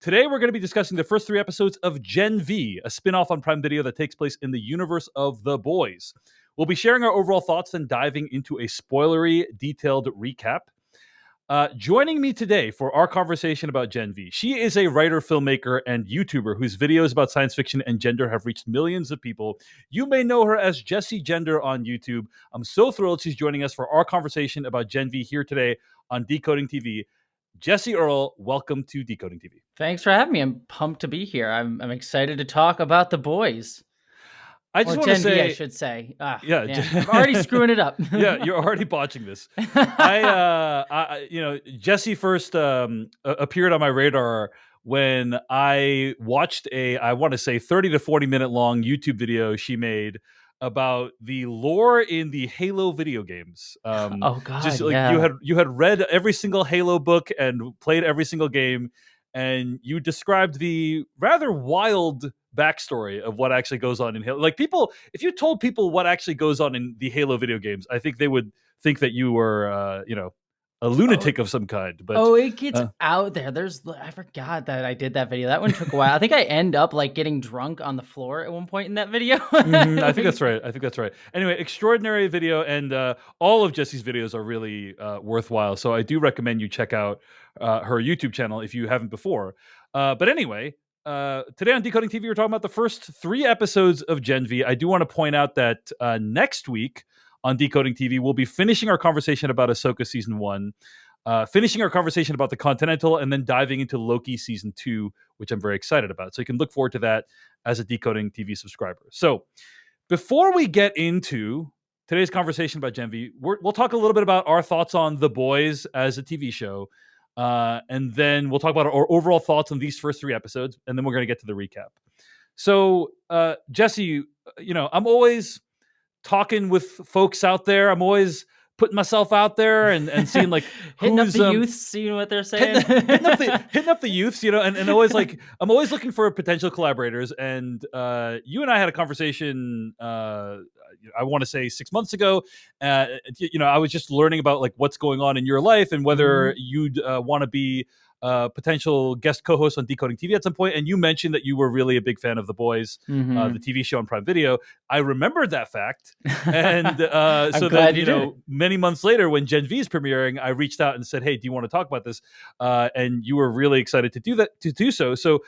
Today, we're going to be discussing the first 3 episodes of Gen V, a spin-off on Prime Video that takes place in the universe of The Boys. We'll be sharing our overall thoughts and diving into a spoilery, detailed recap. Joining me today for our conversation about Gen V, she is a writer, filmmaker, and YouTuber whose videos about science fiction and gender have reached millions of people. You may know her as Jessie Gender on YouTube. I'm so thrilled she's joining us for our conversation about Gen V here today on Decoding TV. Jessie Earl, welcome to Decoding TV. Thanks for having me. I'm pumped to be here. I'm excited to talk about The Boys. I just want to say, I should say. I'm already screwing it up. Yeah, you're already botching this. Jessie first appeared on my radar when I watched I want to say 30 to 40 minute long YouTube video she made about the lore in the Halo video games. Oh God! Just like you had read every single Halo book and played every single game, and you described the rather wild backstory of what actually goes on in Halo. Like, people, if you told people what actually goes on in the Halo video games, I think they would think that you were, a lunatic of some kind. But it gets out there. I forgot that I did that video. That one took a while. I think I end up like getting drunk on the floor at one point in that video. I think that's right. Anyway, extraordinary video, and all of Jessie's videos are really worthwhile. So I do recommend you check out her YouTube channel if you haven't before. But anyway, today on Decoding TV, we're talking about the first 3 episodes of Gen V. I do want to point out that next week on Decoding TV, we'll be finishing our conversation about Ahsoka Season 1, finishing our conversation about the Continental, and then diving into Loki Season 2, which I'm very excited about. So you can look forward to that as a Decoding TV subscriber. So before we get into today's conversation about Gen V, we'll talk a little bit about our thoughts on The Boys as a TV show. And then we'll talk about our overall thoughts on these first 3 episodes, and then we're going to get to the recap. So, Jessie, I'm always talking with folks out there. I'm always putting myself out there and seeing like hitting up the youths, seeing what they're saying, hitting up the youths, and always like I'm always looking for potential collaborators. And you and I had a conversation. I want to say 6 months ago. I was just learning about like what's going on in your life and whether you'd want to be potential guest co-host on Decoding TV at some point, and you mentioned that you were really a big fan of The Boys, the TV show on Prime Video. I remembered that fact, and so then many months later, when Gen V is premiering, I reached out and said, "Hey, do you want to talk about this?" And you were really excited to do so. So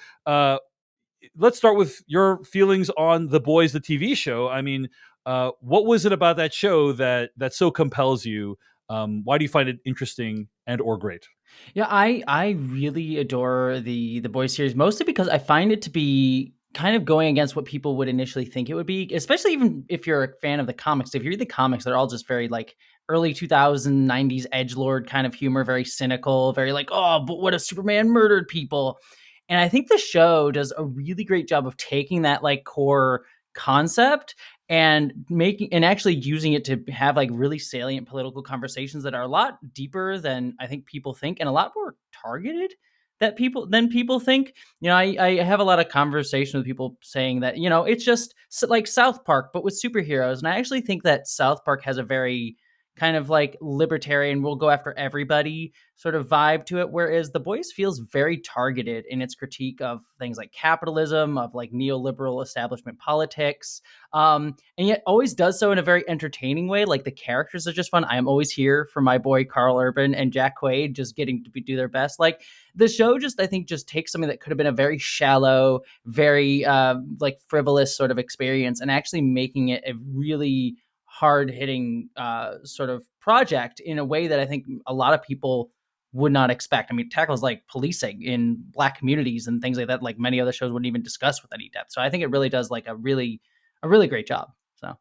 let's start with your feelings on The Boys, the TV show. I mean, what was it about that show that so compels you? Why do you find it interesting and or great? Yeah, I really adore the Boys series, mostly because I find it to be kind of going against what people would initially think it would be, especially even if you're a fan of the comics. If you read the comics, they're all just very like early 90s edgelord kind of humor, very cynical, very like, oh, but what if Superman murdered people? And I think the show does a really great job of taking that like core concept and actually using it to have like really salient political conversations that are a lot deeper than I think people think, and a lot more targeted than people think. I have a lot of conversation with people saying that, it's just like South Park, but with superheroes. And I actually think that South Park has a very kind of like libertarian, we'll go after everybody sort of vibe to it, whereas The Boys feels very targeted in its critique of things like capitalism, of like neoliberal establishment politics, and yet always does so in a very entertaining way. Like, the characters are just fun. I am always here for my boy Carl Urban and Jack Quaid just getting to do their best. Like, the show I think takes something that could have been a very shallow, very like frivolous sort of experience, and actually making it a really hard-hitting sort of project in a way that I think a lot of people would not expect. I mean, tackles like policing in Black communities and things like that, like many other shows wouldn't even discuss with any depth. So I think it really does like a really great job. So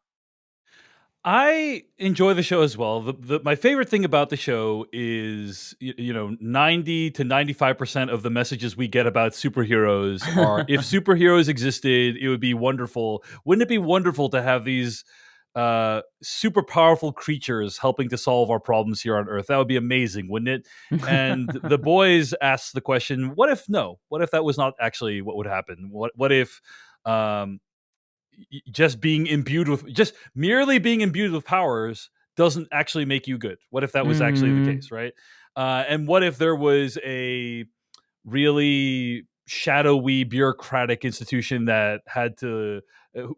I enjoy the show as well. My favorite thing about the show is, 90 to 95% of the messages we get about superheroes are, if superheroes existed, it would be wonderful. Wouldn't it be wonderful to have these super powerful creatures helping to solve our problems here on Earth? That would be amazing, wouldn't it? And The Boys asks the question, what if that was not actually what would happen? What if just merely being imbued with powers doesn't actually make you good? What if that was actually the case, right? And what if there was a really shadowy bureaucratic institution that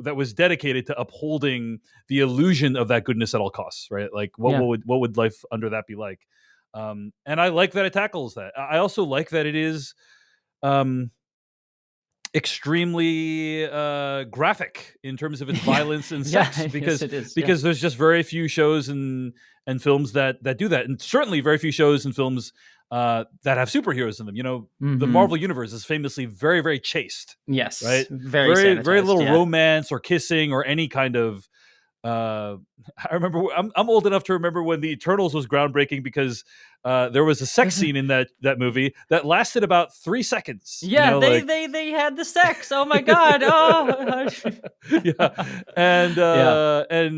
that was dedicated to upholding the illusion of that goodness at all costs, right? Like Yeah. what would life under that be like? And I like that it tackles that. I also like that it is um, extremely graphic in terms of its Yeah. violence and Yeah. sex, Yes, it is. Yeah. because there's just very few shows and films that do that, and certainly very few shows and films that have superheroes in them. You know, the Hmm. Marvel universe is famously very, very chaste, Yes. right? Very Very, very sanitized. little Yeah. romance or kissing or any kind of uh I remember I'm old enough to remember when the Eternals was groundbreaking, because there was a sex scene in that movie that lasted about 3 seconds, you Yeah, know, like they had the sex. Oh my god. Oh. yeah, Yeah.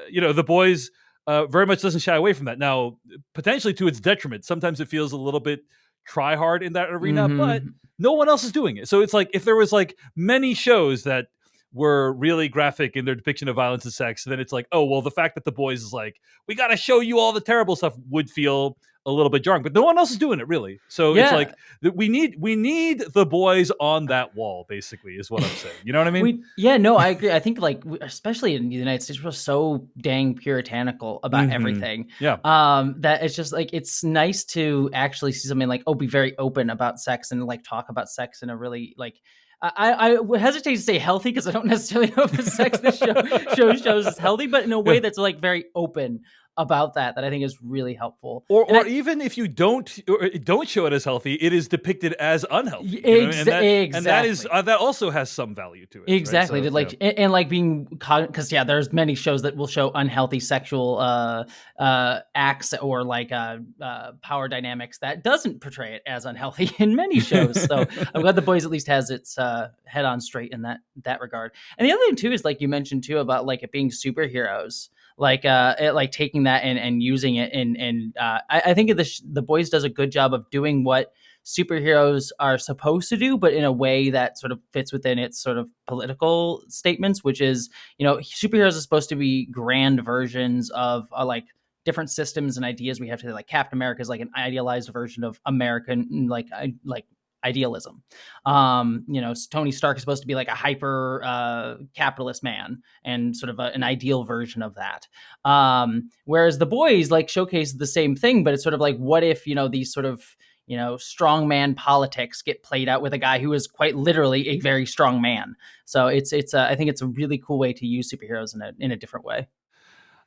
you know, the boys very much doesn't shy away from that. Now, potentially to its detriment, sometimes it feels a little bit try hard in that arena, but Mhm. no one else is doing it. So it's like if there was like many shows that were really graphic in their depiction of violence and sex, then it's like, oh well, the fact that the boys is like, we got to show you all the terrible stuff, would feel a little bit jarring. But no one else is doing it really. So it's Yeah. like we need the boys on that wall, basically, is what I'm saying. You know what I mean? Yeah, no, I agree. I think like especially in the United States, we're so dang puritanical about Hmm. everything. Yeah. That it's just like it's nice to actually see something like, oh, be very open about sex and like talk about sex in a really like I would hesitate to say healthy because I don't necessarily know if the sex this shows is healthy, but in a way Yeah. that's like very open about that I think is really helpful. And Or even if you don't show it as healthy, it is depicted as unhealthy, you know, and that is exactly. that also has some value to it, right? Exactly. So To yeah. like and like being because yeah, there's many shows that will show unhealthy sexual acts or like power dynamics that doesn't portray it as unhealthy in many shows. So I'm glad the boys at least has its head on straight in that regard. And the other thing too is like you mentioned too about like it being superheroes. Like like taking that and using it and I think the boys does a good job of doing what superheroes are supposed to do, but in a way that sort of fits within its sort of political statements, which is, you know, superheroes are supposed to be grand versions of like different systems and ideas we have today. Like Captain America is like an idealized version of American like idealism. You know, Tony Stark is supposed to be like a hyper capitalist man and sort of an ideal version of that. Whereas the boys like showcase the same thing, but it's sort of like, what if, you know, these sort of, you know, strongman politics get played out with a guy who is quite literally a very strong man. So it's I think it's a really cool way to use superheroes in a different way.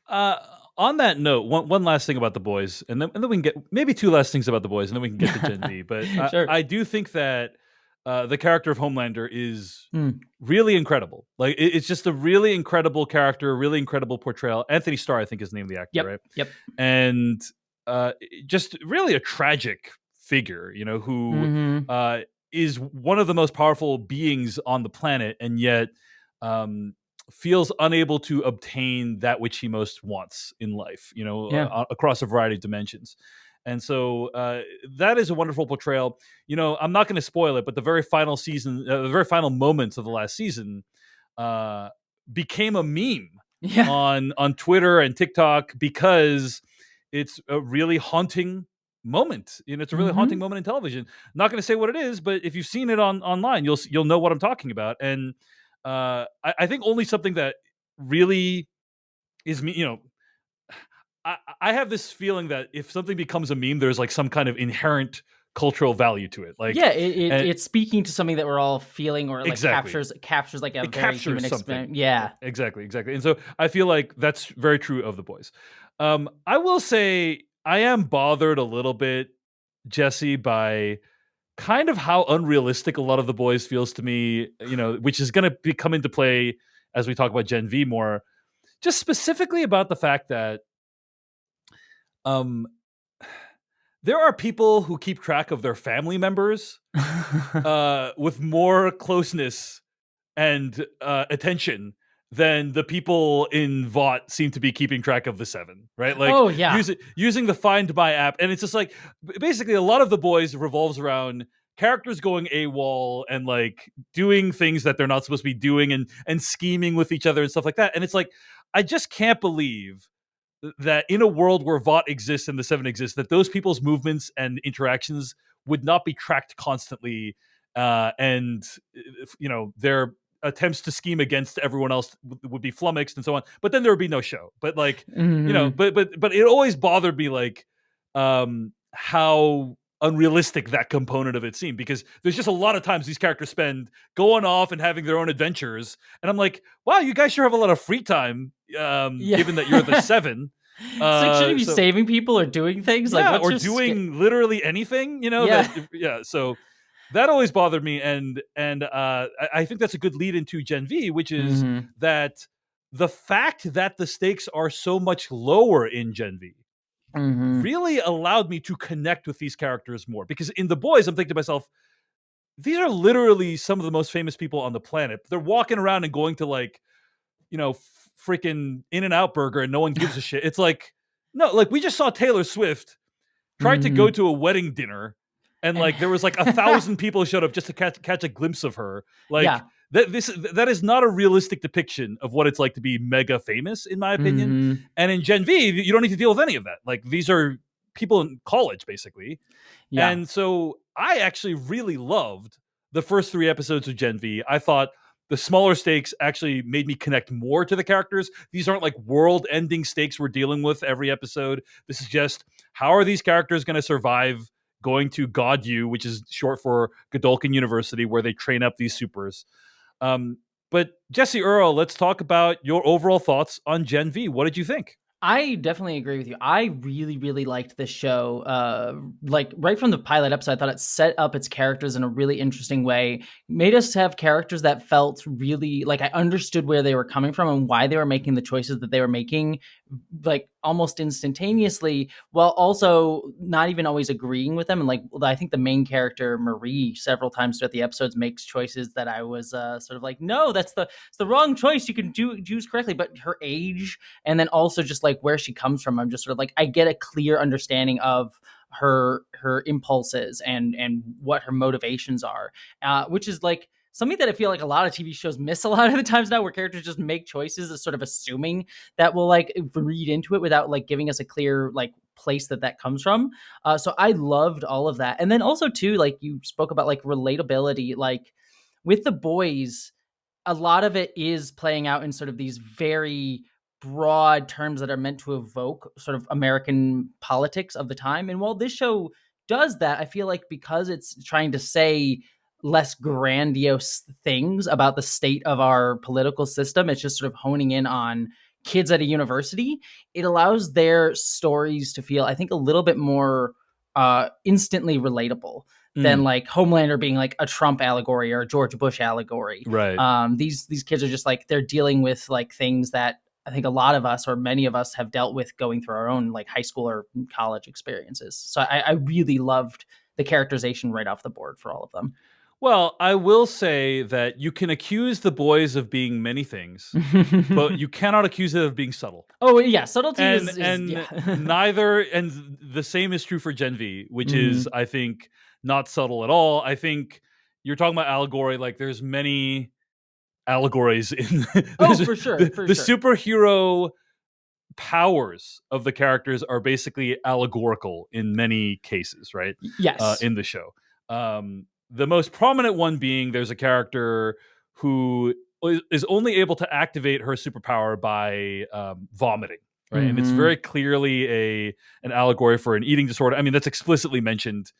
Uh, on that note, one last thing about the boys, and then we can get maybe two last things about the boys, and then we can get to Gen V. But Sure. I do think that the character of Homelander is Mm. really incredible. Like it's just a really incredible character, a really incredible portrayal. Anthony Starr, I think, is the name of the actor, Yep. right? Yep. And just really a tragic figure, you know, who Hmm. uh, is one of the most powerful beings on the planet, and yet um, feels unable to obtain that which he most wants in life, you know, Yeah. across a variety of dimensions. And so that is a wonderful portrayal. You know, I'm not going to spoil it, but the very final season, the very final moments of the last season, uh, became a meme Yeah. on Twitter and TikTok, because it's a really haunting moment. You know, it's a really haunting Hmm. moment in television. Not going to say what it is, but if you've seen it online, you'll know what I'm talking about. And I think only something that really is me. You know, I have this feeling that if something becomes a meme, there's like some kind of inherent cultural value to it. Like, Yeah, and it's speaking to something that we're all feeling or like exactly, captures like a it very captures human something. experience. Yeah. Exactly, exactly. And so I feel like that's very true of the boys. I will say I am bothered a little bit, Jesse, by kind of how unrealistic a lot of the boys feels to me. You know, which is going to come into play as we talk about Gen V more. Just specifically about the fact that um, there are people who keep track of their family members with more closeness and attention than the people in VOT seem to be keeping track of the seven, right? Like Oh yeah. using the Find My app, and it's just like basically a lot of the boys revolves around characters going AWOL and like doing things that they're not supposed to be doing and scheming with each other and stuff like that. And it's like I just can't believe that in a world where VOT exists and the seven exists, that those people's movements and interactions would not be tracked constantly and their attempts to scheme against everyone else would be flummoxed and so on. But then there would be no show. But like, Mhm. but it always bothered me, like, how unrealistic that component of it seemed, because there's just a lot of times these characters spend going off and having their own adventures, and I'm like, wow, you guys sure have a lot of free time, Yeah. given that you're the seven. It's like, shouldn't you be So saving people or doing things? Like, yeah, what's or your doing literally anything, Yeah. that yeah. So that always bothered me, and I think that's a good lead into Gen V, which is Mhm. that the fact that the stakes are so much lower in Gen V Mhm. really allowed me to connect with these characters more. Because in The Boys, I'm thinking to myself, these are literally some of the most famous people on the planet. They're walking around and going to, like, freaking In-N-Out Burger, and no one gives a shit. It's like, no, like, we just saw Taylor Swift tried to go Mhm. to a wedding dinner, and And like there was like 1,000 people showed up just to catch a glimpse of her. Like, Yeah. that is not a realistic depiction of what it's like to be mega famous, in my opinion. Mhm. And in Gen V, you don't need to deal with any of that. Like, these are people in college basically. Yeah. And so I actually really loved the first 3 episodes of Gen V. I thought the smaller stakes actually made me connect more to the characters. These aren't like world ending stakes we're dealing with every episode. This is just, how are these characters going to survive going to God U, which is short for Godolkin University, where they train up these supers. Um, but Jesse, Earl, let's talk about your overall thoughts on Gen V. What did you think? I definitely agree with you. I really, really liked this show. Like right from the pilot episode, I thought it set up its characters in a really interesting way. Made us have characters that felt really like I understood where they were coming from and why they were making the choices that they were making, like almost instantaneously, while also not even always agreeing with them. And like, I think the main character Marie, several times throughout the episodes, makes choices that I was sort of like, no, it's the wrong choice. You can choose correctly, but her age, and then also just like where she comes from, I'm just sort of like, I get a clear understanding of her impulses and what her motivations are, which is like something that I feel like a lot of TV shows miss a lot of the times now, where characters just make choices as sort of assuming that we'll like read into it without like giving us a clear like place that comes from. So I loved all of that. And then also too, like you spoke about like relatability, like with The Boys, a lot of it is playing out in sort of these very broad terms that are meant to evoke sort of American politics of the time. And while this show does that, I feel like because it's trying to say less grandiose things about the state of our political system, it's just sort of honing in on kids at a university. It allows their stories to feel, I think, a little bit more instantly relatable than Mm, like Homelander being like a Trump allegory or a George Bush allegory. right. These kids are just like, they're dealing with like things that I think a lot of us or many of us have dealt with going through our own like high school or college experiences. So I really loved the characterization right off the board for all of them. Well, I will say that you can accuse The Boys of being many things, but you cannot accuse it of being subtle. Oh yeah, subtlety is And yeah. neither, and the same is true for Gen V, which is, Mhm. I think, not subtle at all. I think you're talking about allegory, like there's many allegories in Oh, there's for sure, the for the sure. superhero powers of the characters are basically allegorical in many cases, right? Yes. In the show. The most prominent one being, there's a character who is only able to activate her superpower by vomiting, right? And it's Mhm. very clearly an allegory for an eating disorder. I mean, that's explicitly mentioned.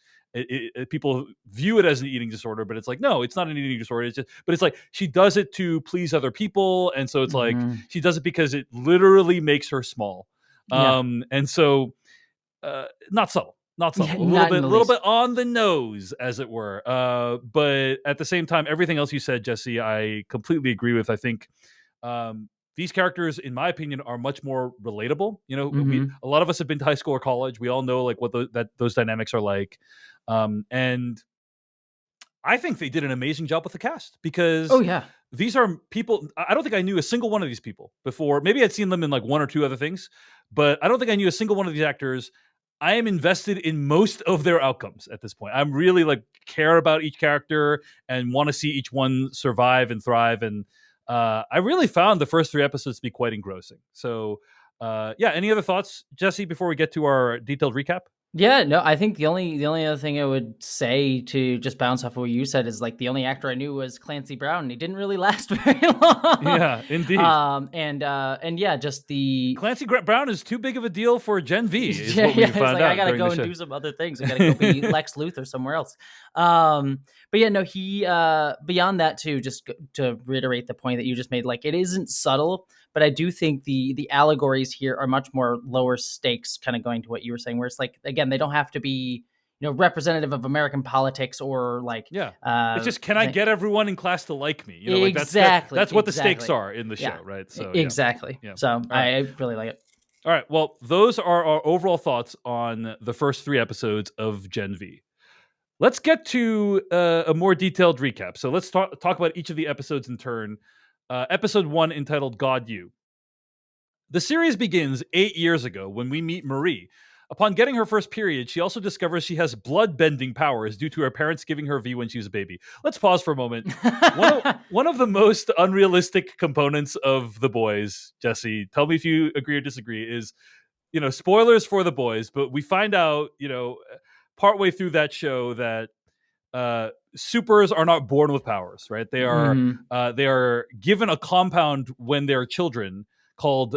People view it as an eating disorder, but it's like, no, it's not an eating disorder. It's just, but it's like she does it to please other people, and so it's like Mhm. she does it because it literally makes her small. Yeah. And so not subtle, not Yeah, subtle, not in a the little least. bit on the nose, as it were. But at the same time, everything else you said, Jesse, I completely agree with. I think these characters, in my opinion, are much more relatable. We, Mhm. a lot of us have been to high school or college. We all know like what those dynamics are like, and I think they did an amazing job with the cast, Oh because yeah. these are people. I don't think I knew a single one of these people before. Maybe I'd seen them in like one or two other things, but I don't think I knew a single one of these actors. I am invested in most of their outcomes at this point. I'm really like care about each character and want to see each one survive and thrive. And I really found the first 3 episodes to be quite engrossing. So, yeah. Any other thoughts, Jesse, before we get to our detailed recap? Yeah, no, I think the only other thing I would say to just bounce off of what you said is like the only actor I knew was Clancy Brown, and he didn't really last very long. Yeah, indeed. And yeah, just the Clancy Brown is too big of a deal for Gen V, is yeah, what we yeah. It's found like I out gotta during go the and show. do some other things. I gotta go be Lex Luthor somewhere else. But yeah, no, he beyond that too. Just to reiterate the point that you just made, like it isn't subtle, but I do think the allegories here are much more lower stakes. Kind of going to what you were saying, where it's like again, they don't have to be representative of American politics or like Yeah. It's uh just, can I th- get everyone in class to like me? Like exactly, that's what the stakes exactly. are in the Yeah, show, right? So yeah. exactly. Yeah. So All right. I really like it. All right. Well, those are our overall thoughts on the first 3 episodes of Gen V. Let's get to a more detailed recap. So let's talk about each of the episodes in turn. Episode 1, entitled God You. The series begins 8 years ago when we meet Marie. Upon getting her first period, she also discovers she has blood-bending powers due to her parents giving her V when she was a baby. Let's pause for a moment. One of the most unrealistic components of The Boys, Jesse, tell me if you agree or disagree, is, spoilers for The Boys, but we find out, partway through that show that supers are not born with powers, right? Mhm. They are given a compound when they're children called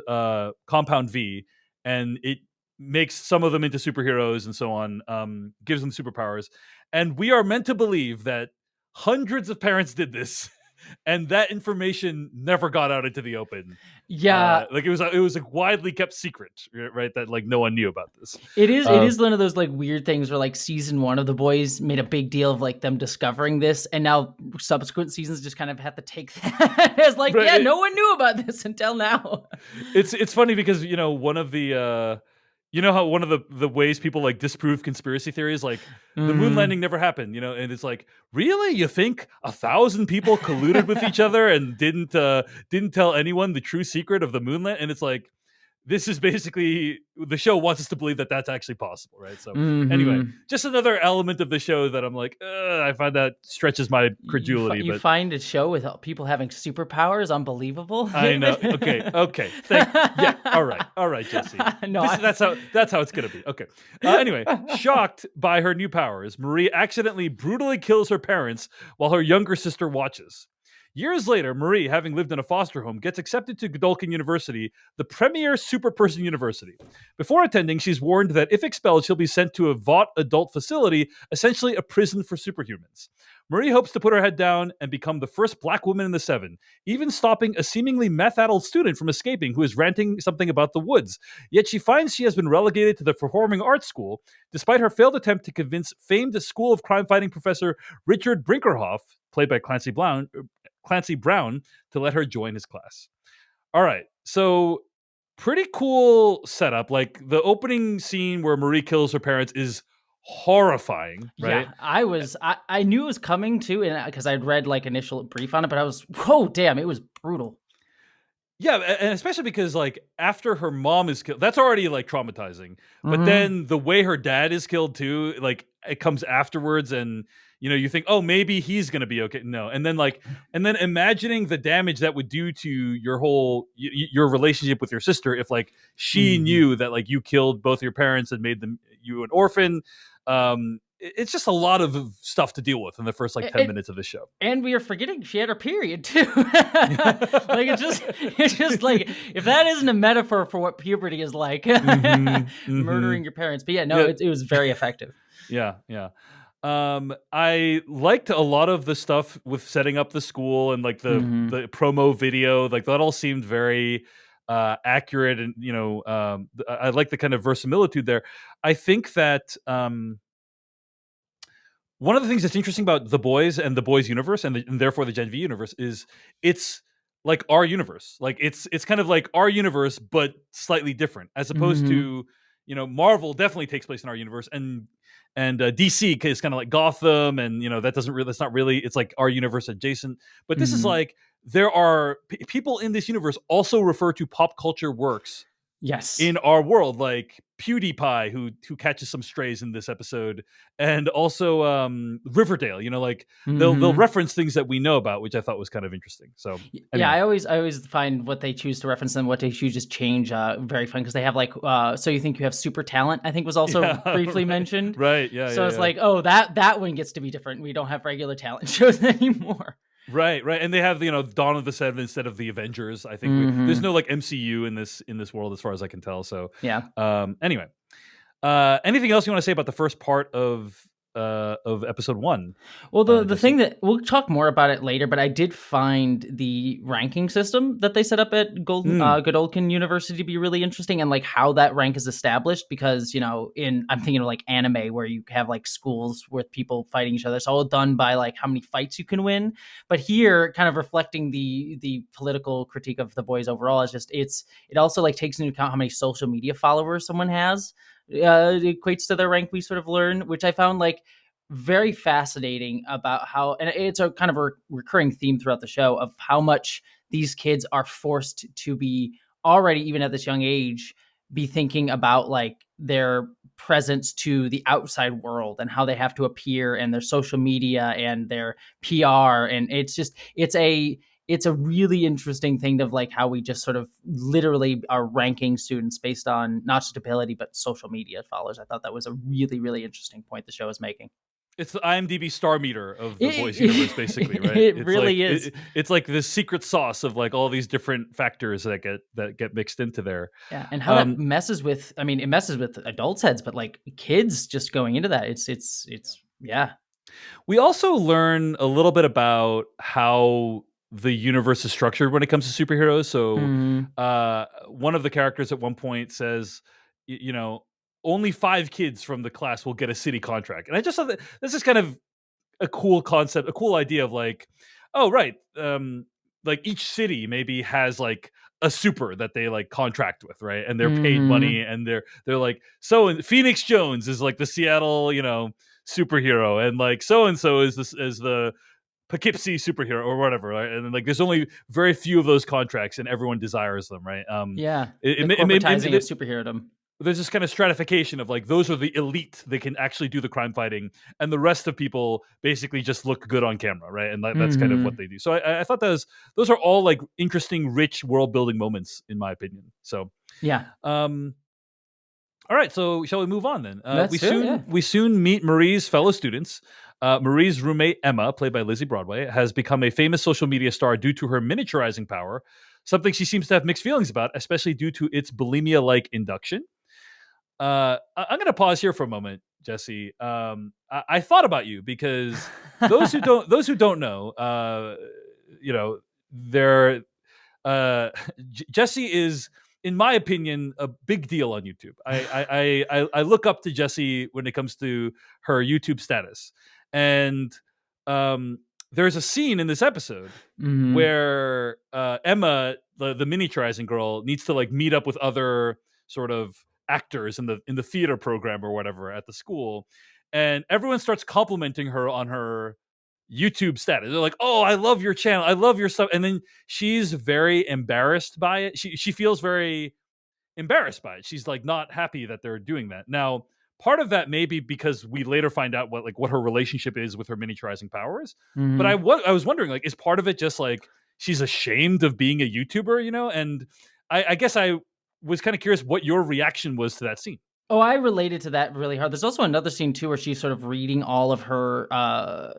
Compound V, and it makes some of them into superheroes and so on. Gives them superpowers, and we are meant to believe that hundreds of parents did this, and that information never got out into the open. Yeah, Like it was a widely kept secret, right? That like no one knew about this. it Uh, is one of those like weird things where like season one of The Boys made a big deal of like them discovering this, and now subsequent seasons just kind of have to take that as like, but yeah, no one knew about this until now. it's funny because one of the how one of the ways people like disprove conspiracy theories, like the moon Mm, landing never happened, and it's like, really, you think 1,000 people colluded with each other and didn't tell anyone the true secret of the moon land? And it's like, this is basically, the show wants us to believe that that's actually possible, right? So anyway, hmm. just another element of the show that I'm like, I find that stretches my credulity, You but find a show with people having superpowers unbelievable, I know. David? Okay. Yeah. All right, Jesse. No, That's how it's gonna be. Okay. Anyway, shocked by her new powers, Marie accidentally brutally kills her parents while her younger sister watches. Years later, Marie, having lived in a foster home, gets accepted to Godolphin University, the premier superperson university. Before attending, she's warned that if expelled, she'll be sent to a Vought adult facility, essentially a prison for superhumans. Marie hopes to put her head down and become the first black woman in the Seven, even stopping a seemingly meth-addled student from escaping who is ranting something about the woods. Yet she finds she has been relegated to the Performing Arts School, despite her failed attempt to convince famed School of Crime-fighting professor Richard Brinkerhoff, played by Clancy Brown, to let her join his class. All right, so pretty cool setup. Like the opening scene where Marie kills her parents is horrifying, right? yeah, I knew it was coming too, and because I'd read like initial brief on it, but I was, whoa, damn, it was brutal. Yeah, and especially because like after her mom is killed, that's already like traumatizing. But Hmm. then the way her dad is killed too, like it comes afterwards, and you think, oh, maybe he's gonna be okay. No, and then imagining the damage that would do to your whole your relationship with your sister if like she Hmm. knew that like you killed both your parents and made you an orphan. It's just a lot of stuff to deal with in the first like 10 minutes of the show. And we are forgetting she had her period too. Like it's just like if that isn't a metaphor for what puberty is like, Hmm. Hmm. murdering your parents. But yeah, no, Yeah, it was very effective. yeah. I liked a lot of the stuff with setting up the school and like the Hmm. the promo video. Like that all seemed very accurate, and I like the kind of verisimilitude there. I think that one of the things that's interesting about The Boys and The Boys universe, and therefore the Gen V universe, is it's like our universe. Like it's kind of like our universe, but slightly different, as opposed Hmm. to Marvel definitely takes place in our universe, and DC is kind of like Gotham, and that's not really, it's like our universe adjacent. But this is Hmm. like there are people in this universe also refer to pop culture works Yes. in our world, like PewDiePie, who catches some strays in this episode, and also Riverdale. Like they'll Hmm. reference things that we know about, which I thought was kind of interesting. So Yeah, anyway, I always find what they choose to reference and what they choose to change very fun, because they have like so you think you have super talent, I think was also yeah, briefly right, mentioned. right, yeah, So yeah, it's yeah. like, oh, that one gets to be different. We don't have regular talent shows anymore. Right, right, and they have Dawn of the Seven instead of the Avengers. I think there's Hmm. no like MCU in this world as far as I can tell. So, Yeah. anyway, anything else you want to say about the first part of episode one, Well, the thing Jesse? that we'll talk more about it later, but I did find the ranking system that they set up at Mm, Godolkin University to be really interesting, and like how that rank is established. Because in I'm thinking of like anime where you have like schools with people fighting each other. It's all done by like how many fights you can win. But here, kind of reflecting the political critique of The Boys overall, is just it also like takes into account how many social media followers someone has. It equates to their rank, we sort of learn, which I found like very fascinating about how, and it's a kind of a recurring theme throughout the show of how much these kids are forced to be already, even at this young age, be thinking about like their presence to the outside world and how they have to appear and their social media and their PR. And it's a really interesting thing of like how we just sort of literally are ranking students based on not just ability but social media followers. I thought that was a really, really interesting point the show is making. it's the IMDb star meter of the Boys universe, basically, It, right? it It's like really is. it's like this secret sauce of like all these different factors that get mixed into there. Yeah, and how that Um, messes with, I mean, it messes with adults' heads, but like kids just going into that, it's yeah. We also learn a little bit about how the universe is structured when it comes to superheroes. So, Mhm. one of the characters at one point says, only 5 kids from the class will get a city contract, and I just thought that this is kind of a cool concept, a cool idea of like, oh right, like each city maybe has like a super that they like contract with, right? And they're paid money, Mhm. and they're like, so and Phoenix Jones is like the Seattle, superhero, and like so and so is the Poughkeepsie superhero or whatever, right? And then like there's only very few of those contracts, and everyone desires them, right? Yeah, It, the it, it, corporatizing of it, superherodom. there's this kind of stratification of like those are the elite, they can actually do the crime fighting, and the rest of people basically just look good on camera, right? And that's kind of what Mhm. they do. So I thought those are all like interesting, rich world building moments, in my opinion. So Yeah, um all right, so shall we move on then? We that's true. soon Yeah. we soon meet Marie's fellow students. Marie's roommate Emma, played by Lizzie Broadway, has become a famous social media star due to her miniaturizing power, something she seems to have mixed feelings about, especially due to its bulimia-like induction. I'm going to pause here for a moment, Jesse. I thought about you because those who don't know, you know, they're Jesse is, in my opinion, a big deal on YouTube. I look up to Jesse when it comes to her YouTube status, and um, there's a scene in this episode Mhm. where Emma, the miniaturizing girl, needs to like meet up with other sort of actors in the theater program or whatever at the school, and everyone starts complimenting her on her YouTube status. They're like, "Oh, I love your channel. I love your stuff." And then she's very embarrassed by it. She feels very embarrassed by it. She's like not happy that they're doing that. Now, part of that may be because we later find out what her relationship is with her miniaturizing powers. But Mhm. I was wondering, like, is part of it just like she's ashamed of being a YouTuber, And I guess I was kind of curious what your reaction was to that scene. Oh, I related to that really hard. There's also another scene too where she's sort of reading all of her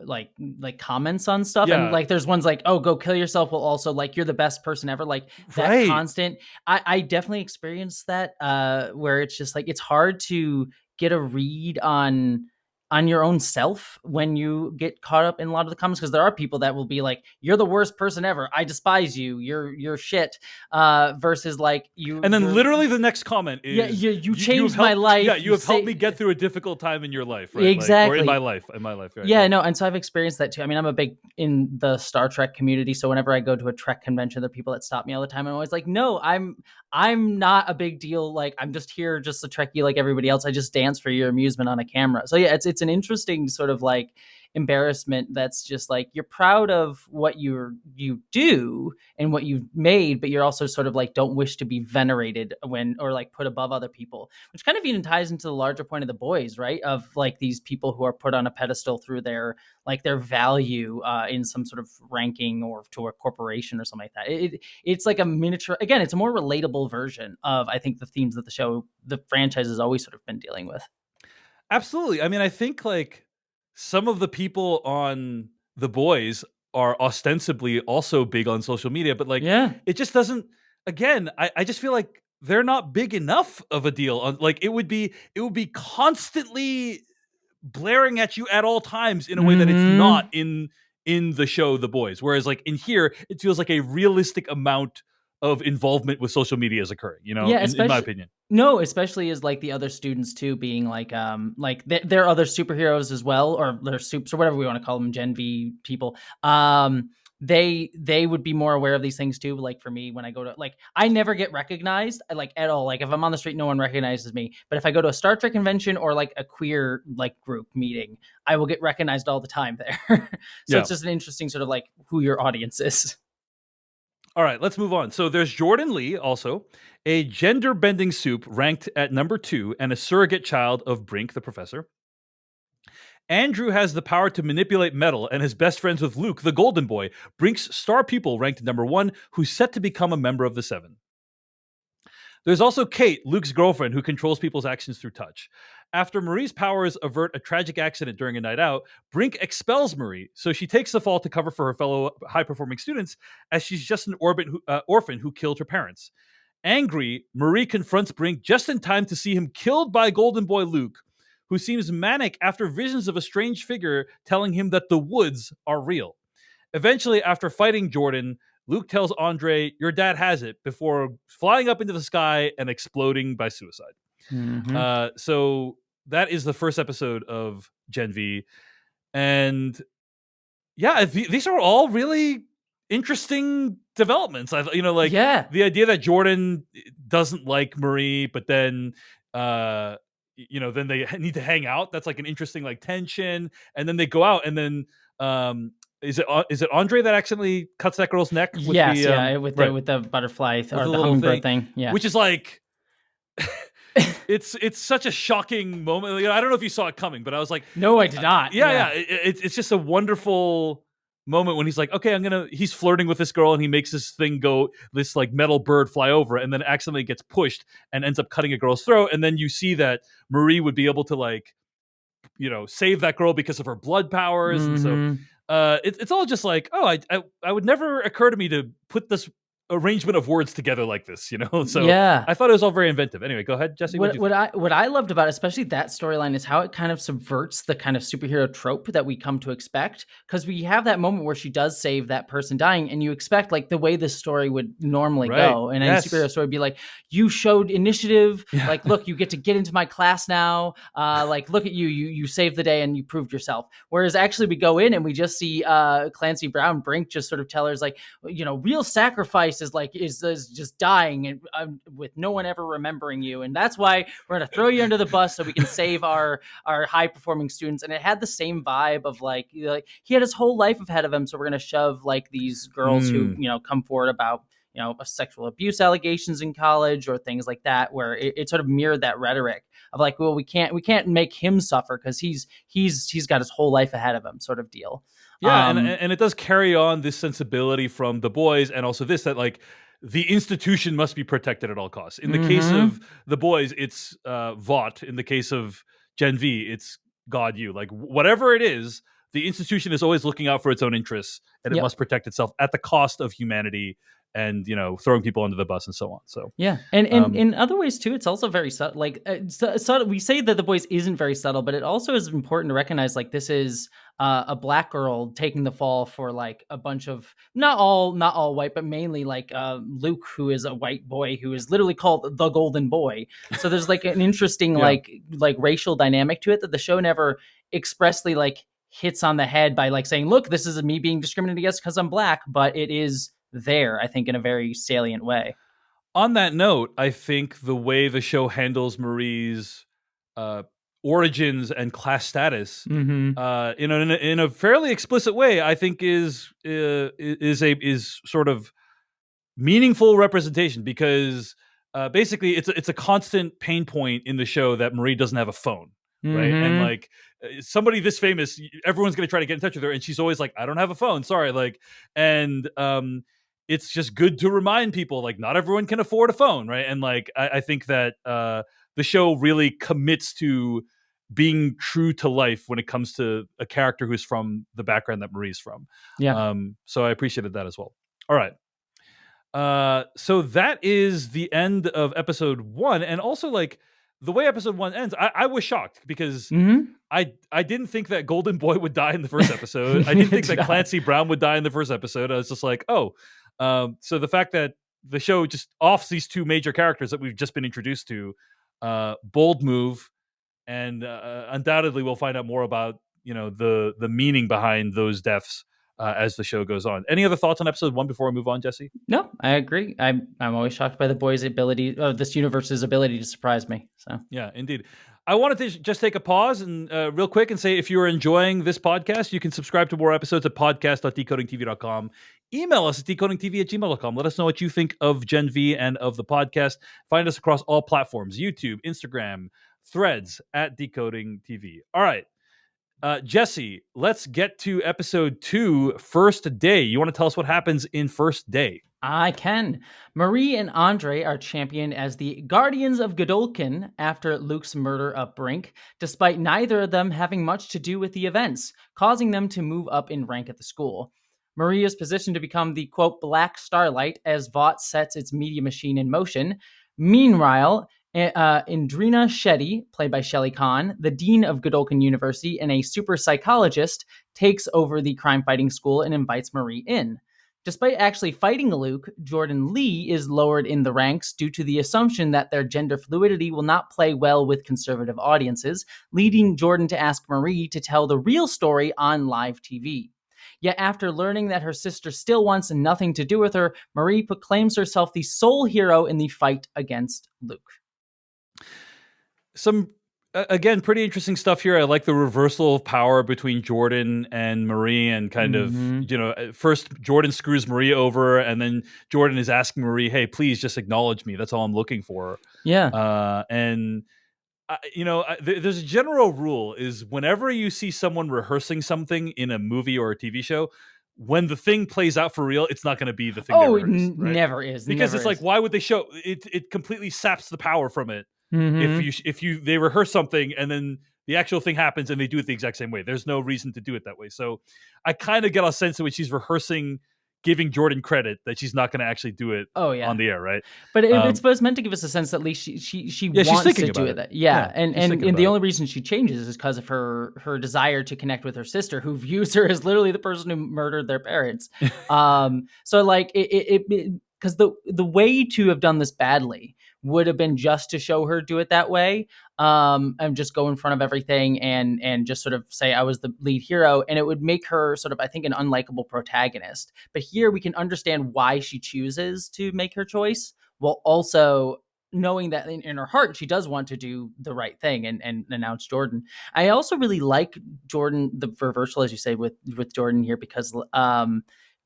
like comments on stuff, and Yeah, like there's ones like, "Oh, go kill yourself," will also like, "You're the best person ever." Like that right. constant. I definitely experienced that where it's just like it's hard to get a read on your own self when you get caught up in a lot of the comments, because there are people that will be like, "You're the worst person ever. I despise you. You're shit." Versus like And then you're literally the next comment yeah, is, you you have changed my helped, yeah, life. you You have helped me say get through a difficult time in your life, right? Like, or in my exactly. life, right, Yeah, right. no, and so I've experienced that too. I mean, I'm a big in the Star Trek community, so whenever I go to a Trek convention, there are people that stop me all the time. I'm always like, "No, I'm not a big deal. Like, I'm just here, just a Trekkie like everybody else. I just dance for your amusement on a camera." So yeah, it's an interesting sort of like embarrassment that's just like you're proud of what you do and what you've made, but you're also sort of like don't wish to be venerated when or like put above other people, which kind of even ties into the larger point of the boys, right? Of like these people who are put on a pedestal through their like their value in some sort of ranking or to a corporation or something like that. It's like a miniature. Again, it's a more relatable version of I think the themes that the franchise has always sort of been dealing with. Absolutely. I mean, I think like some of the people on The Boys are ostensibly also big on social media, but like Yeah. it just doesn't. Again, I just feel like they're not big enough of a deal. On like it would be constantly blaring at you at all times in a way that it's not Mm-hmm. in the show The Boys. Whereas like in here, it feels like a realistic amount of involvement with social media is occurring. Yeah, In my especially opinion. no, especially as like the other students too being like they're other superheroes as well, or they're soups or whatever we want to call them, Gen V people. They would be more aware of these things too. Like for me, when I go to like I never get recognized like at all. Like if I'm on the street, no one recognizes me. But if I go to a Star Trek convention or like a queer like group meeting, I will get recognized all the time there. So Yeah. it's just an interesting sort of like who your audience is. All right, let's move on. So there's Jordan Lee, also a gender bending soup ranked at number 2 and a surrogate child of Brink, the professor. Andrew has the power to manipulate metal and is best friends with Luke, the golden boy, Brink's star pupil ranked number 1, who's set to become a member of the Seven. There's also Kate, Luke's girlfriend, who controls people's actions through touch. After Marie's powers avert a tragic accident during a night out, Brink expels Marie, so she takes the fall to cover for her fellow high performing students, as she's just an orphan who killed her parents. Angry, Marie confronts Brink just in time to see him killed by Golden Boy Luke, who seems manic after visions of a strange figure telling him that the woods are real. Eventually, after fighting Jordan, Luke tells Andre, "Your dad has it," before flying up into the sky and exploding by suicide. Mm-hmm. So that is the first episode of Gen V. And yeah, these are all really interesting developments. Like Yeah. the idea that Jordan doesn't like Marie, but then then they need to hang out. That's like an interesting like tension. And then they go out, and then is it Andre that accidentally cuts that girl's neck with Yes, the yeah, right with the butterfly with or the the little hummingbird thing, thing. Yeah. which is like it's such a shocking moment. I don't know if you saw it coming, but I was like, No, I did not. yeah, yeah. Yeah. It's just a wonderful moment when he's like, okay, he's flirting with this girl and he makes this thing go, this like metal bird fly over, and then accidentally gets pushed and ends up cutting a girl's throat. And then you see that Marie would be able to like, save that girl because of her blood powers. And so Mhm. it's all just like, oh, I would never occur to me to put this arrangement of words together like this. So Yeah. I thought it was all very inventive. Anyway, go ahead, Jesse. What do you think? What I loved about especially that storyline is how it kind of subverts the kind of superhero trope that we come to expect, because we have that moment where she does save that person dying, and you expect like the way this story would normally Right. go, and any Yes. superhero story would be like, you showed initiative, Yeah. like look, you get to get into my class now, like look at you saved the day and you proved yourself. Whereas actually we go in and we just see Clancy Brown Brink just sort of tell her like, real sacrifice is like is just dying and with no one ever remembering you, and that's why we're going to throw you under the bus so we can save our high performing students. And it had the same vibe of like he had his whole life ahead of him, so we're going to shove like these girls who come forward about sexual abuse allegations in college or things like that, where it sort of mirrored that rhetoric of like, well, we can't make him suffer because he's got his whole life ahead of him, sort of deal. Yeah, and it does carry on this sensibility from The Boys, and also this, that like the institution must be protected at all costs. In the case of Mm-hmm. The Boys, it's Vought. In the case of Gen V, it's God You. Like whatever it is, the institution is always looking out for its own interests, and it Yep. must protect itself at the cost of humanity and throwing people under the bus and so on. So Yeah, and um, in other ways too, it's also very subtle. Like, subtle. We say that The Boys isn't very subtle, but it also is important to recognize like this is a black girl taking the fall for like a bunch of not all white, but mainly like Luke, who is a white boy who is literally called the Golden Boy. So there's like an interesting yeah. like racial dynamic to it that the show never expressly like hits on the head by like saying, look, this is me being discriminated against because I'm black, but it is there, I think, in a very salient way. On that note, I think the way the show handles Marie's origins and class status, Mm-hmm. in a fairly explicit way, I think is sort of meaningful representation, because basically it's a constant pain point in the show that Marie doesn't have a phone, right? And Mm-hmm. like somebody this famous, everyone's going to try to get in touch with her, and she's always like, I don't have a phone, sorry. Like, and it's just good to remind people, like, not everyone can afford a phone, right? And like I think that the show really commits to being true to life when it comes to a character who's from the background that Marie's from. Yeah. So I appreciated that as well. All right. So that is the end of episode 1, and also like the way episode 1 ends, I was shocked because Mm-hmm. I didn't think that Golden Boy would die in the first episode. I didn't Neither think did that I. Clancy Brown would die in the first episode. I was just like, oh, so the fact that the show just offs these two major characters that we've just been introduced to, bold move, and undoubtedly we'll find out more about the meaning behind those deaths as the show goes on. Any other thoughts on episode 1 before we move on, Jesse? No, I agree. I'm always shocked by the boys' ability, this universe's ability to surprise me. So Yeah, indeed. I wanted to just take a pause and real quick and say, if you're enjoying this podcast, you can subscribe to more episodes at podcast.decodingtv.com. Email us at decodingtv@gmail.com. Let us know what you think of Gen V and of the podcast. Find us across all platforms: YouTube, Instagram, Threads, at Decoding TV. All right. Jesse, let's get to episode 2, First Day. You want to tell us what happens in First Day? I can. Marie and Andre are championed as the Guardians of Godolkin after Luke's murder of Brink, despite neither of them having much to do with the events, causing them to move up in rank at the school. Marie is positioned to become the, quote, Black Starlight as Vought sets its media machine in motion. Meanwhile, Indrina Shetty, played by Shelley Kahn, the dean of Godolkin University and a super psychologist, takes over the crime-fighting school and invites Marie in. Despite actually fighting Luke, Jordan Lee is lowered in the ranks due to the assumption that their gender fluidity will not play well with conservative audiences, leading Jordan to ask Marie to tell the real story on live TV. Yet after learning that her sister still wants nothing to do with her, Marie proclaims herself the sole hero in the fight against Luke. Some again, pretty interesting stuff here. I like the reversal of power between Jordan and Marie, and kind of, at first Jordan screws Marie over, and then Jordan is asking Marie, hey, please just acknowledge me, that's all I'm looking for. Yeah. And there's a general rule: is whenever you see someone rehearsing something in a movie or a TV show, when the thing plays out for real, it's not going to be the thing they Oh, it rehearsed, right? never is. Because Never it's like, is. why would they show it? It completely saps the power from it Mhm. if they rehearse something and then the actual thing happens and they do it the exact same way. There's no reason to do it that way. So I kind of get a sense of when she's rehearsing, giving Jordan credit, that she's not going to actually do it Oh, yeah. on the air, right? But it's meant to give us a sense that at least she Yeah, she's wants thinking to do about it. it. Yeah, Yeah, she's and thinking and about the it. only reason she changes is because of her desire to connect with her sister, who views her as literally the person who murdered their parents. So like it because the way to have done this badly would have been just to show her do it that way, and just go in front of everything and just sort of say I was the lead hero, and it would make her sort of, I think, an unlikable protagonist. But here we can understand why she chooses to make her choice, while also knowing that in her heart she does want to do the right thing and announce Jordan. I also really like Jordan, the reversal, as you say, with Jordan here, because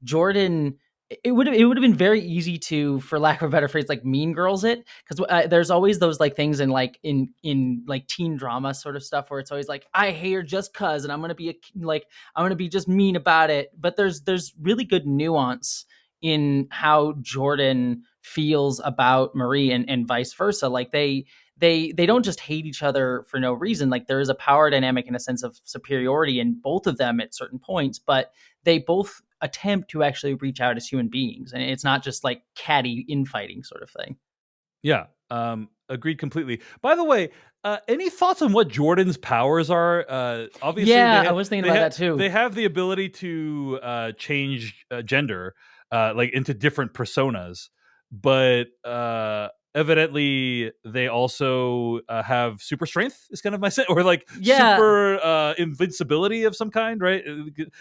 Jordan, it would have been very easy to, for lack of a better phrase, like mean girls it, because there's always those like things in like teen drama sort of stuff where it's always like, I hate her just cuz, and I'm gonna be just mean about it. But there's really good nuance in how Jordan feels about Marie, and vice versa. Like they don't just hate each other for no reason. Like there is a power dynamic and a sense of superiority in both of them at certain points, but they both attempt to actually reach out as human beings, and it's not just like catty infighting sort of thing. Yeah, agreed completely. By the way, any thoughts on what Jordan's powers are? Obviously, Yeah, I was thinking about that too. they have the ability to change gender, like into different personas, but evidently they also have super strength is kind of my sense, or like Yeah, super invincibility of some kind, right?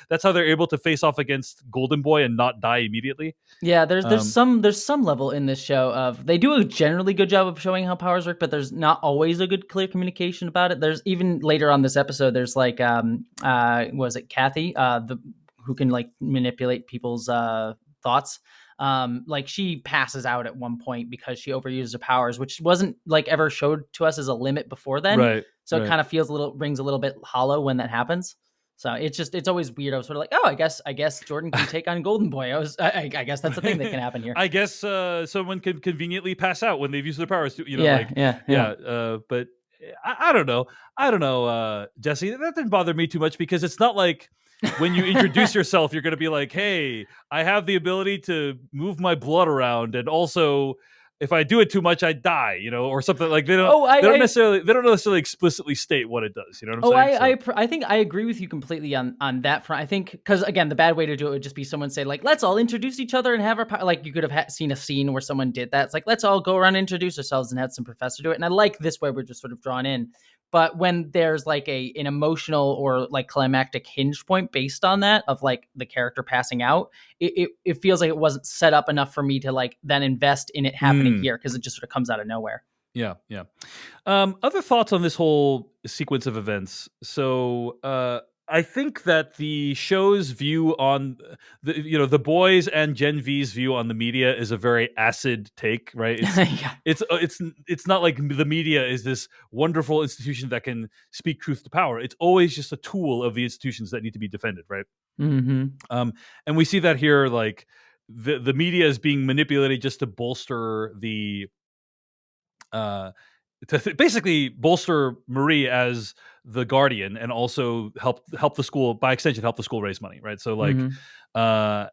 That's how they're able to face off against Golden Boy and not die immediately. yeah. There's there's Um, some there's some level in this show of they do a generally good job of showing how powers work, but there's not always a good clear communication about it. There's even later on this episode, there's like was it Kathy the who can like manipulate people's thoughts. Like she passes out at one point because she overuses her powers, which wasn't like ever showed to us as a limit before then. right, So it right. kind of rings a little bit hollow when that happens. So it's always weird. I was sort of like, oh, I guess Jordan can take on Golden Boy. I guess that's a thing that can happen here. I guess someone can conveniently pass out when they've used their powers. To, Yeah, like yeah, yeah. yeah. But I don't know. I don't know, Jesse. That didn't bother me too much because it's not like when you introduce yourself, you're going to be like, "Hey, I have the ability to move my blood around, and also." If I do it too much, I die, or something like they don't. Oh, They don't necessarily explicitly state what it does. You know what I'm oh, saying? So I think I agree with you completely on that front. I think because again, the bad way to do it would just be someone say like, "Let's all introduce each other and have our like." You could have seen a scene where someone did that. It's like, "Let's all go around and introduce ourselves and have some professor do it." And I like this way we're just sort of drawn in. But when there's like an emotional or like climactic hinge point based on that of like the character passing out, it feels like it wasn't set up enough for me to like then invest in it happening here because it just sort of comes out of nowhere. yeah, yeah. Other thoughts on this whole sequence of events. So, I think that the show's view on the boys and Gen V's view on the media is a very acid take, right? Yeah. It's not like the media is this wonderful institution that can speak truth to power. It's always just a tool of the institutions that need to be defended, right? Mm-hmm. And we see that here, like the media is being manipulated just to bolster the basically bolster Marie as the guardian and also help the school, by extension help the school raise money, right? So like Mm-hmm. uh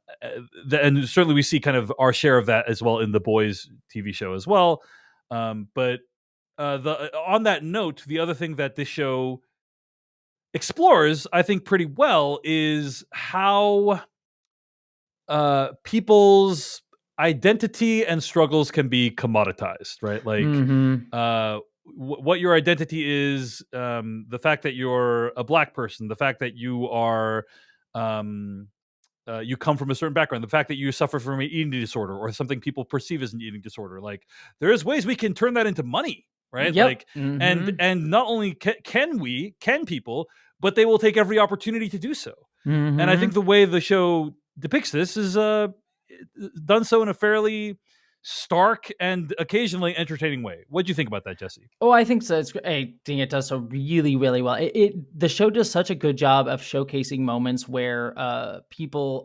and certainly we see kind of our share of that as well in the boys TV show as well. But the on that note, the other thing that this show explores, I think, pretty well is how people's identity and struggles can be commoditized, right? Like Mm-hmm. what your identity is, the fact that you're a black person, the fact that you are um, you come from a certain background, the fact that you suffer from an eating disorder or something people perceive as an eating disorder. Like there's ways we can turn that into money, right? Yep. Like Mm-hmm. and not only can people, but they will take every opportunity to do so. And I think Mm-hmm. the way the show depicts this is done so in a fairly stark and occasionally entertaining way. What do you think about that, Jesse? Oh, I think so. I think it does so really, really well. The show does such a good job of showcasing moments where how people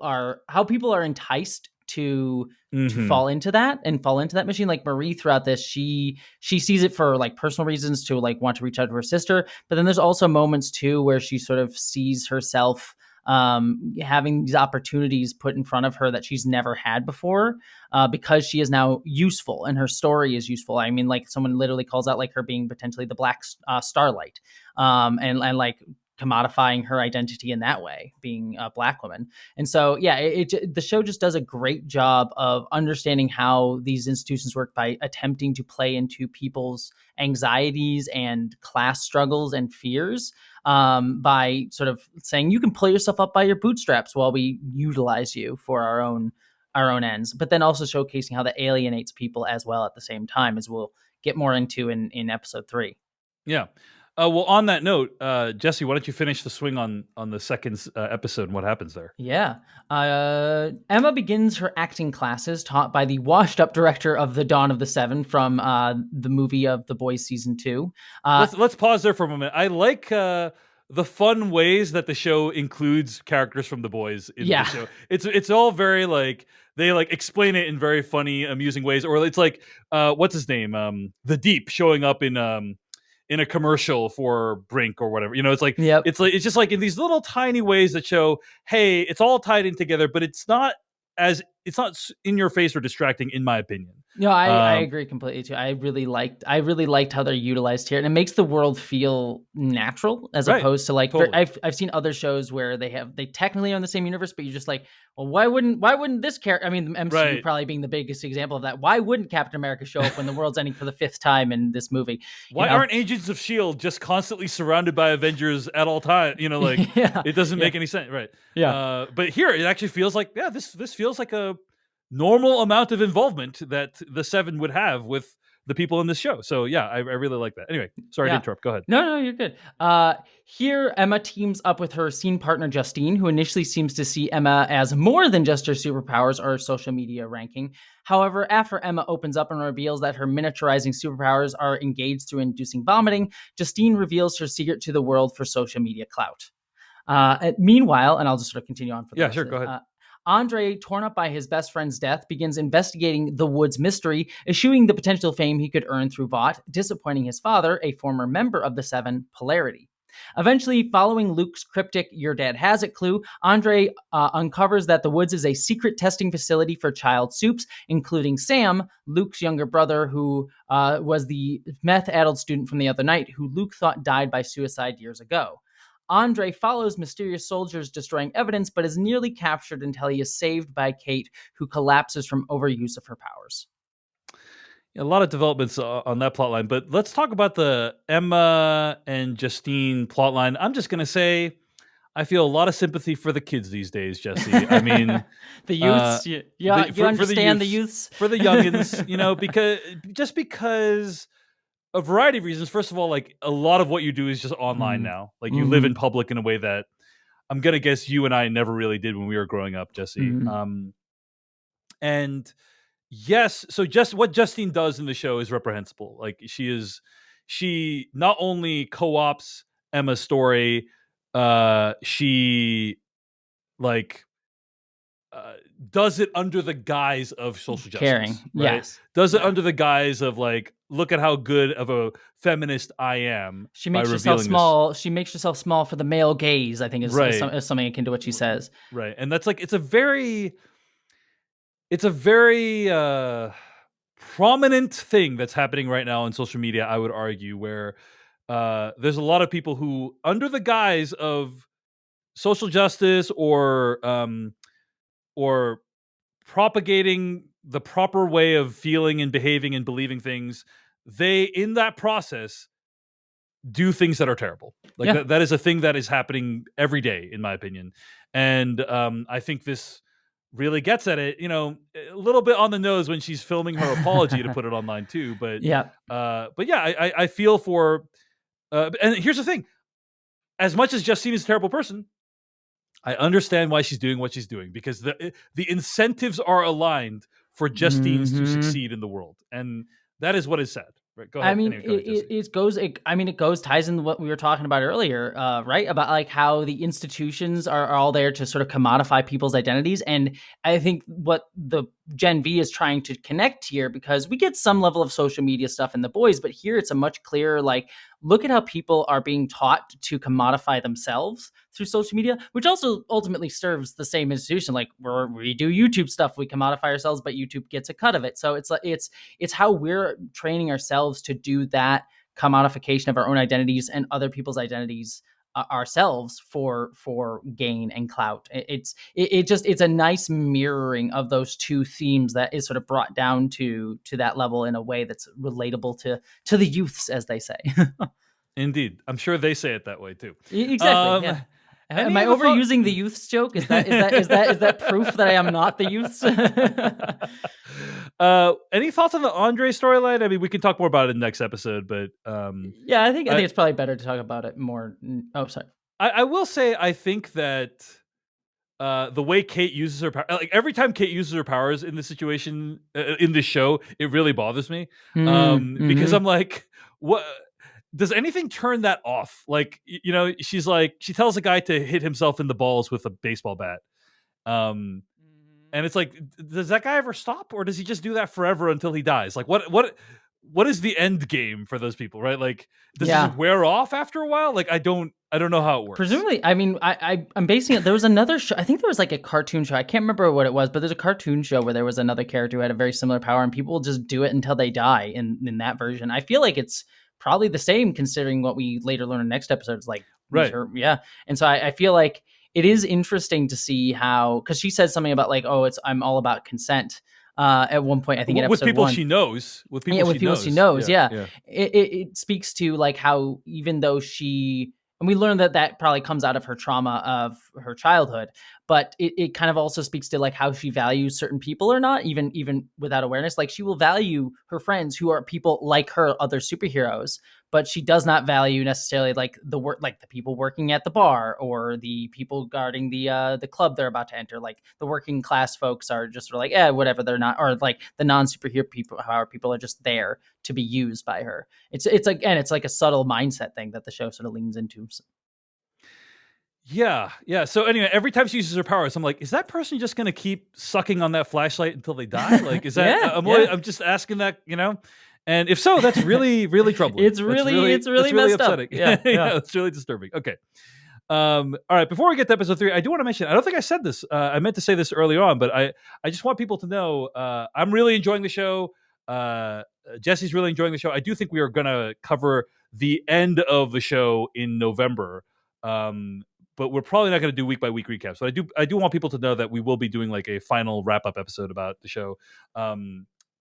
are enticed to Hmm. fall into that and fall into that machine. Like Marie throughout this, she sees it for like personal reasons to like want to reach out to her sister, but then there's also moments too where she sort of sees herself having these opportunities put in front of her that she's never had before because she is now useful and her story is useful. I mean, like someone literally calls out like her being potentially the Black Starlight, and like commodifying her identity in that way, being a black woman. And so, yeah, the show just does a great job of understanding how these institutions work by attempting to play into people's anxieties and class struggles and fears, by sort of saying you can pull yourself up by your bootstraps while we utilize you for our own ends, but then also showcasing how that alienates people as well at the same time, as we'll get more into in episode 3. Yeah. Well, on that note, Jesse, why don't you finish the swing on the second episode and what happens there? Yeah. Emma begins her acting classes taught by the washed up director of The Dawn of the Seven from the movie of The Boys season 2. Let's pause there for a moment. I like the fun ways that the show includes characters from the boys in the Yeah. show. It's all very like they like explain it in very funny, amusing ways. Or it's like what's his name? The Deep showing up in a commercial for Brink or whatever. It's like Yep. it's just like in these little tiny ways that show, hey, it's all tied in together, but it's not as in your face or distracting, in my opinion. No, I agree completely too. I really liked how they're utilized here, and it makes the world feel natural as Right. opposed to like Totally. I've seen other shows where they technically are in the same universe, but you're just like, well, why wouldn't this character? I mean, the MCU Right. probably being the biggest example of that. Why wouldn't Captain America show up when the world's ending for the fifth time in this movie? You Why know? aren't Agents of Shield just constantly surrounded by Avengers at all times? You know, like Yeah, it doesn't yeah, make any sense, right? yeah. But here it actually feels like, yeah, this feels like a normal amount of involvement that the Seven would have with the people in this show. So yeah, I really like that. Anyway, sorry to Yeah. interrupt. Go ahead. No, you're good. Here, Emma teams up with her scene partner, Justine, who initially seems to see Emma as more than just her superpowers or her social media ranking. However, after Emma opens up and reveals that her miniaturizing superpowers are engaged through inducing vomiting, Justine reveals her secret to the world for social media clout. Meanwhile, and I'll just sort of continue on for the Yeah, rest sure. of Go this. ahead. Andre, torn up by his best friend's death, begins investigating the Woods mystery, eschewing the potential fame he could earn through Vought, disappointing his father, a former member of the Seven, Polarity. Eventually, following Luke's cryptic "Your dad has it" clue, Andre uncovers that the Woods is a secret testing facility for child soups, including Sam, Luke's younger brother, who was the meth-addled student from the other night, who Luke thought died by suicide years ago. Andre follows mysterious soldiers destroying evidence, but is nearly captured until he is saved by Kate, who collapses from overuse of her powers. A lot of developments on that plot line, but let's talk about the Emma and Justine plot line. I'm just gonna say, I feel a lot of sympathy for the kids these days, Jesse. I mean, The uh, youths, you for the understand the youths, youths. for the youngins, you know, because a variety of reasons. First of all, like a lot of what you do is just online Mm-hmm. now. Like you live Mm-hmm. in public in a way that I'm gonna guess you and I never really did when we were growing up, Jesse. Mm-hmm. And yes, so just what Justine does in the show is reprehensible. Like she not only co-ops Emma's story, she like uh, does it under the guise of social Caring, justice, right? yes. Does it Yeah. under the guise of like, look at how good of a feminist I am She by makes herself revealing this. small. She makes herself small for the male gaze, I think Right, is something akin to what she says. right, and that's like it's a very prominent thing that's happening right now on social media, I would argue, where there's a lot of people who, under the guise of social justice or propagating the proper way of feeling and behaving and believing things, they in that process do things that are terrible. Like Yeah. that is a thing that is happening every day, in my opinion. And I think this really gets at it, you know, a little bit on the nose when she's filming her apology to put it online too. Yeah. But yeah, I feel for and here's the thing. As much as Justine is a terrible person, I understand why she's doing what she's doing, because the incentives are aligned for Justines to Mm-hmm. succeed in the world. And that is what is said. Right. Go I ahead. mean, Anyway, go ahead, Jesse. it goes ties into what we were talking about earlier, right? About like how the institutions are all there to sort of commodify people's identities. And I think what the Gen V is trying to connect here, because we get some level of social media stuff in the boys, but here it's a much clearer, like, look at how people are being taught to commodify themselves through social media, which also ultimately serves the same institution. Like we do YouTube stuff, we commodify ourselves, but YouTube gets a cut of it. So it's like, it's how we're training ourselves to do that commodification of our own identities and other people's identities ourselves for gain and clout. It's a nice mirroring of those two themes that is sort of brought down to that level in a way that's relatable to the youths, as they say. Indeed. I'm sure they say it that way too. Exactly. Um, Yeah. Am any I other thought? overusing the youths joke? Is that proof that I am not the youths? Any thoughts on the Andre storyline? I mean, we can talk more about it in the next episode, but Yeah, I think it's probably better to talk about it more. Oh, sorry. I will say I think that the way Kate uses her power, like every time Kate uses her powers in this situation, in this show, it really bothers me. Because Mm-hmm. I'm like, what does anything turn that off? Like, you know, she's like, she tells a guy to hit himself in the balls with a baseball bat. Um, and it's like, does that guy ever stop, or does he just do that forever until he dies? Like, what is the end game for those people, right? Like, does it Yeah. just wear off after a while? Like, I don't I don't know how it works. Presumably, I mean, I'm basing it. There was another show. I think there was like a cartoon show. I can't remember what it was, but there's a cartoon show where there was another character who had a very similar power, and people will just do it until they die. In that version, I feel like it's probably the same, considering what we later learn in next episodes. Like, Right. yeah. And so I feel like it is interesting to see how, because she said something about like, oh, I'm all about consent. At one point, I think in With episode people 1. she knows. With people, With people she knows, yeah. It speaks to like how even though and we learned that probably comes out of her trauma of her childhood, but it kind of also speaks to like how she values certain people or not, even without awareness. Like she will value her friends who are people like her, other superheroes, but she does not value necessarily like the people working at the bar or the people guarding the club they're about to enter. Like the working class folks are just sort of like, whatever, they're not, or like the non-superhero people, however, people are just there to be used by her. It's like a subtle mindset thing that the show sort of leans into. Yeah. So anyway, every time she uses her powers, I'm like, is that person just going to keep sucking on that flashlight until they die? Like, is that? I'm just asking that, And if so, that's really, really troubling. It's really messed upsetting. Up. Yeah, it's really disturbing. Okay. All right. Before we get to episode 3, I do want to mention. I don't think I said this. I meant to say this earlier on, but I just want people to know I'm really enjoying the show. Jessie's really enjoying the show. I do think we are going to cover the end of the show in November. But we're probably not going to do week by week recaps. But I do want people to know that we will be doing like a final wrap up episode about the show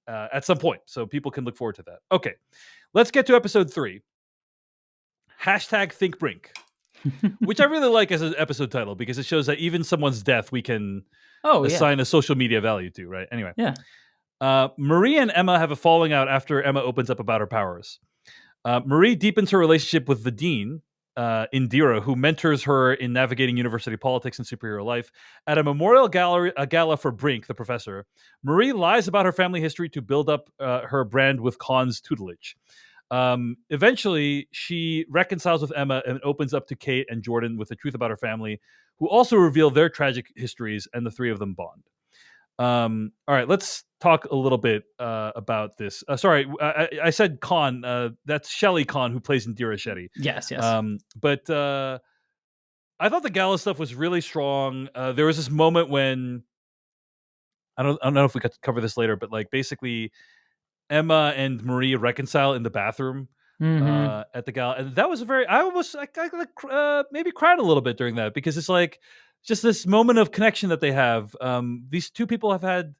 at some point, so people can look forward to that. Okay, let's get to episode 3. #ThinkBrink, which I really like as an episode title because it shows that even someone's death we can assign a social media value to. Right. Anyway. Yeah. Marie and Emma have a falling out after Emma opens up about her powers. Marie deepens her relationship with the dean. Indira, who mentors her in navigating university politics and superhero life. At a memorial gala for Brink, the professor, Marie lies about her family history to build up her brand with Khan's tutelage. Eventually, she reconciles with Emma and opens up to Kate and Jordan with the truth about her family, who also reveal their tragic histories, and the three of them bond. All right, let's talk a little bit about this. Sorry, I said Khan. That's Shelley Khan, who plays Indira Shetty. Yes. But I thought the gala stuff was really strong. There was this moment when I don't know if we got to cover this later, but like basically Emma and Marie reconcile in the bathroom at the gala, and that was I maybe cried a little bit during that because it's like just this moment of connection that they have. These two people have had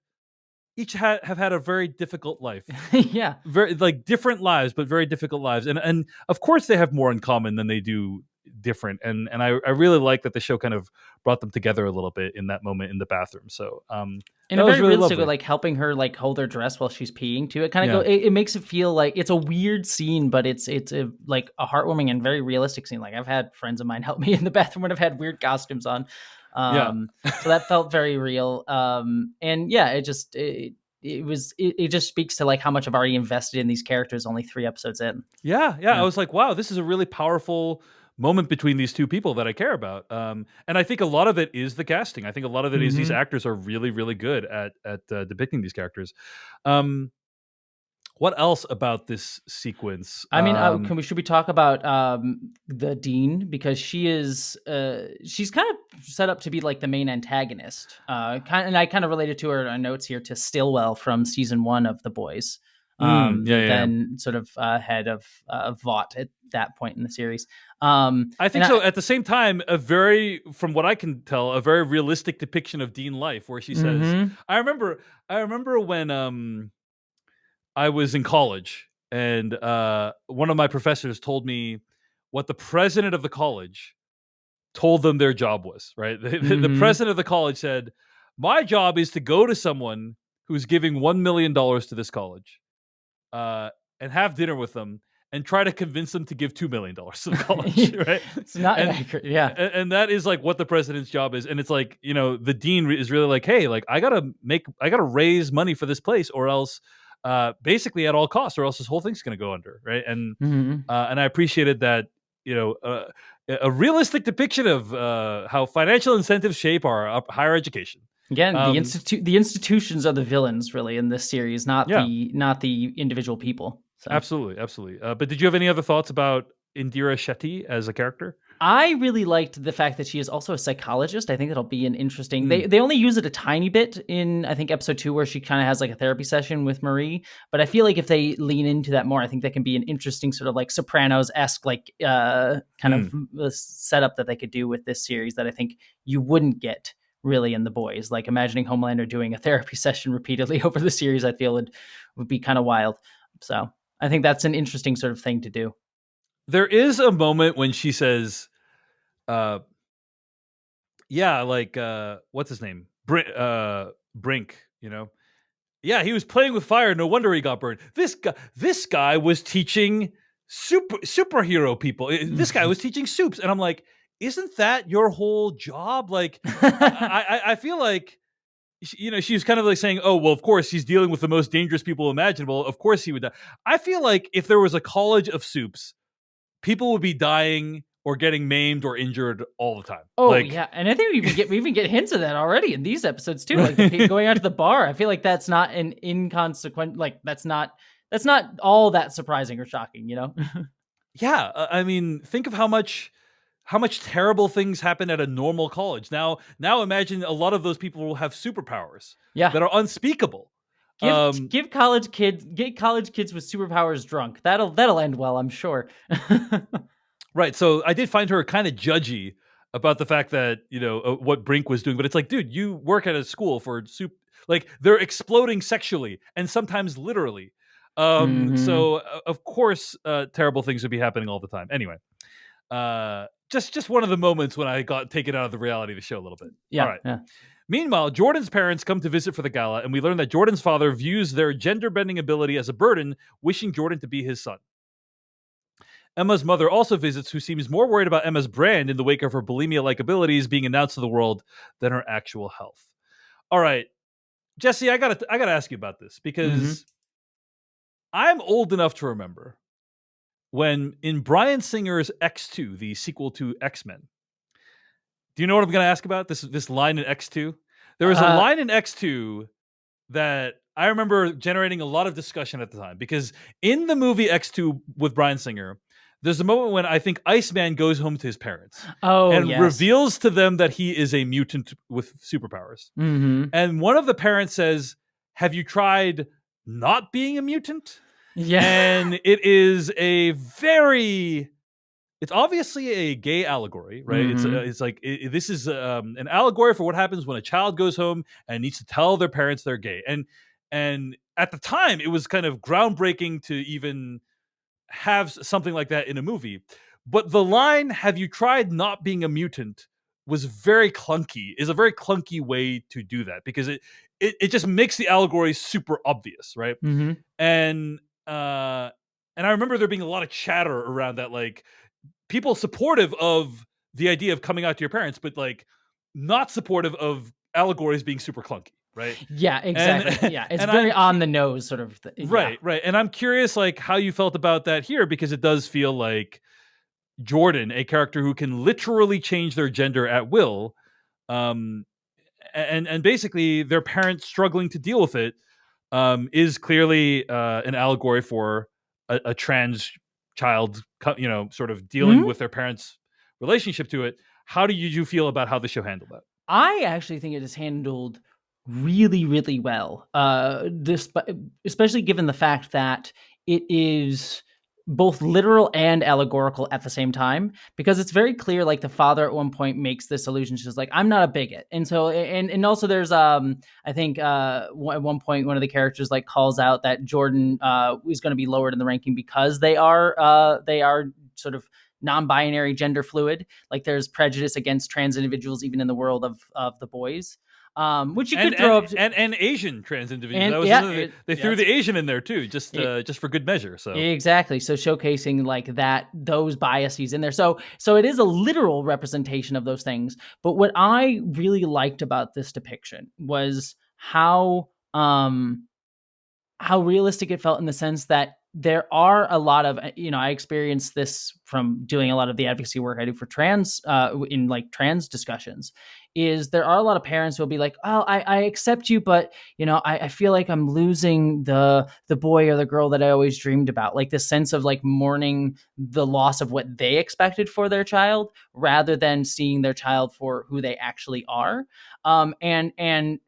a very difficult life. Yeah, very like different lives, but very difficult lives, and of course they have more in common than they do different. And I really like that the show kind of brought them together a little bit in that moment in the bathroom. So and a very really realistic, like helping her like hold her dress while she's peeing too. It kind of it makes it feel like it's a weird scene, but it's like a heartwarming and very realistic scene. Like I've had friends of mine help me in the bathroom when I've had weird costumes on. So that felt very real. And yeah, it just speaks to like how much I've already invested in these characters only 3 episodes in. Yeah. I was like, wow, this is a really powerful moment between these two people that I care about. And I think a lot of it is the casting. I think a lot of it is these actors are really, really good at depicting these characters. What else about this sequence? I mean, should we talk about the dean, because she's kind of set up to be like the main antagonist. And I kind of related to her notes here to Stillwell from season 1 of The Boys. Then sort of head of Vought at that point in the series. I think so. At the same time, from what I can tell, a very realistic depiction of Dean life, where she says, I remember when I was in college, and one of my professors told me what the president of the college told them their job was, right? The president of the college said, my job is to go to someone who's giving $1 million to this college and have dinner with them and try to convince them to give $2 million to the college, right? It's not accurate, yeah. And that is like what the president's job is. And it's like, the dean is really like, hey, like I gotta raise money for this place, or else basically at all costs, or else this whole thing's going to go under, right? And and I appreciated that, a realistic depiction of how financial incentives shape our higher education. Again, the institutions are the villains, really, in this series, not the individual people. So. Absolutely. But did you have any other thoughts about Indira Shetty as a character? I really liked the fact that she is also a psychologist. I think that'll be an interesting. Mm, They only use it a tiny bit in I think episode 2 where she kind of has like a therapy session with Marie. But I feel like if they lean into that more, I think that can be an interesting sort of like Sopranos esque like kind of mm. setup that they could do with this series that I think you wouldn't get really in The Boys. Like imagining Homelander doing a therapy session repeatedly over the series, I feel would be kind of wild. So I think that's an interesting sort of thing to do. There is a moment when she says, uh, "Yeah, like what's his name, Brink, you know." Yeah, he was playing with fire. No wonder he got burned. This guy was teaching superhero people. This guy was teaching soups, and I'm like, isn't that your whole job? Like, I feel like she was kind of like saying, oh well, of course he's dealing with the most dangerous people imaginable. Of course he would die. I feel like if there was a college of soups, people would be dying or getting maimed or injured all the time. Oh Like, yeah, and I think we even get hints of that already in these episodes too. Like going out to the bar, I feel like that's not an inconsequent. Like that's not all that surprising or shocking. You know? yeah, I mean, think of how much terrible things happen at a normal college. Now imagine a lot of those people will have superpowers Yeah. that are unspeakable. Give college kids with superpowers drunk. That'll end well, I'm sure. Right. So I did find her kind of judgy about the fact that, what Brink was doing, but it's like, dude, you work at a school for like they're exploding sexually and sometimes literally. Hmm. So of course, terrible things would be happening all the time. Anyway, just one of the moments when I got taken out of the reality of the show a little bit. All Yeah. right. Yeah. Meanwhile, Jordan's parents come to visit for the gala, and we learn that Jordan's father views their gender bending ability as a burden, wishing Jordan to be his son. Emma's mother also visits, who seems more worried about Emma's brand in the wake of her bulimia like abilities being announced to the world than her actual health. All right, Jesse, I gotta ask you about this Hmm. because I'm old enough to remember when in Bryan Singer's X2, the sequel to X-Men. Do you know what I'm going to ask about? This line in X2. There was a Uh, line in X2 that I remember generating a lot of discussion at the time because in the movie X2 with Bryan Singer, there's a moment when I think Iceman goes home to his parents oh and yes. reveals to them that he is a mutant with superpowers. Hmm. And one of the parents says, "Have you tried not being a mutant?" Yeah. And it is a very it's obviously a gay allegory, right? Hmm. It's like this is an allegory for what happens when a child goes home and needs to tell their parents they're gay. And at the time, it was kind of groundbreaking to even have something like that in a movie. But the line "Have you tried not being a mutant?" was very clunky. Is a very clunky way to do that because it just makes the allegory super obvious, right? Hmm. And uh, and I remember there being a lot of chatter around that, like people supportive of the idea of coming out to your parents, but like not supportive of allegories being super clunky, right? Yeah. And Exactly. Yeah. It's and very I'm on the nose, sort of. Yeah. right, and I'm curious like how you felt about that here because it does feel like Jordan, a character who can literally change their gender at will, um, and basically their parents struggling to deal with it, is clearly an allegory for a trans child, sort of dealing Mhm. with their parents' relationship to it. How do you feel about how the show handled that? I actually think it is handled really, really well. Especially given the fact that it is both literal and allegorical at the same time, because it's very clear. Like the father at one point makes this allusion, she's like, "I'm not a bigot," and so and also there's I think at one point one of the characters like calls out that Jordan is going to be lowered in the ranking because they are sort of non-binary, gender fluid. Like there's prejudice against trans individuals even in the world of the boys, which you And could throw and up to, and Asian trans individuals. and That was yeah, another. They threw that's the Asian in there too, it, just for good measure. So exactly. So showcasing like that, those biases in there. So it is a literal representation of those things. But what I really liked about this depiction was how realistic it felt in the sense that there are a lot of I experienced this from doing a lot of the advocacy work I do for trans in like trans discussions is there are a lot of parents who will be like, oh, I accept you, but I feel like I'm losing the boy or the girl that I always dreamed about. Like this sense of like mourning the loss of what they expected for their child rather than seeing their child for who they actually are. And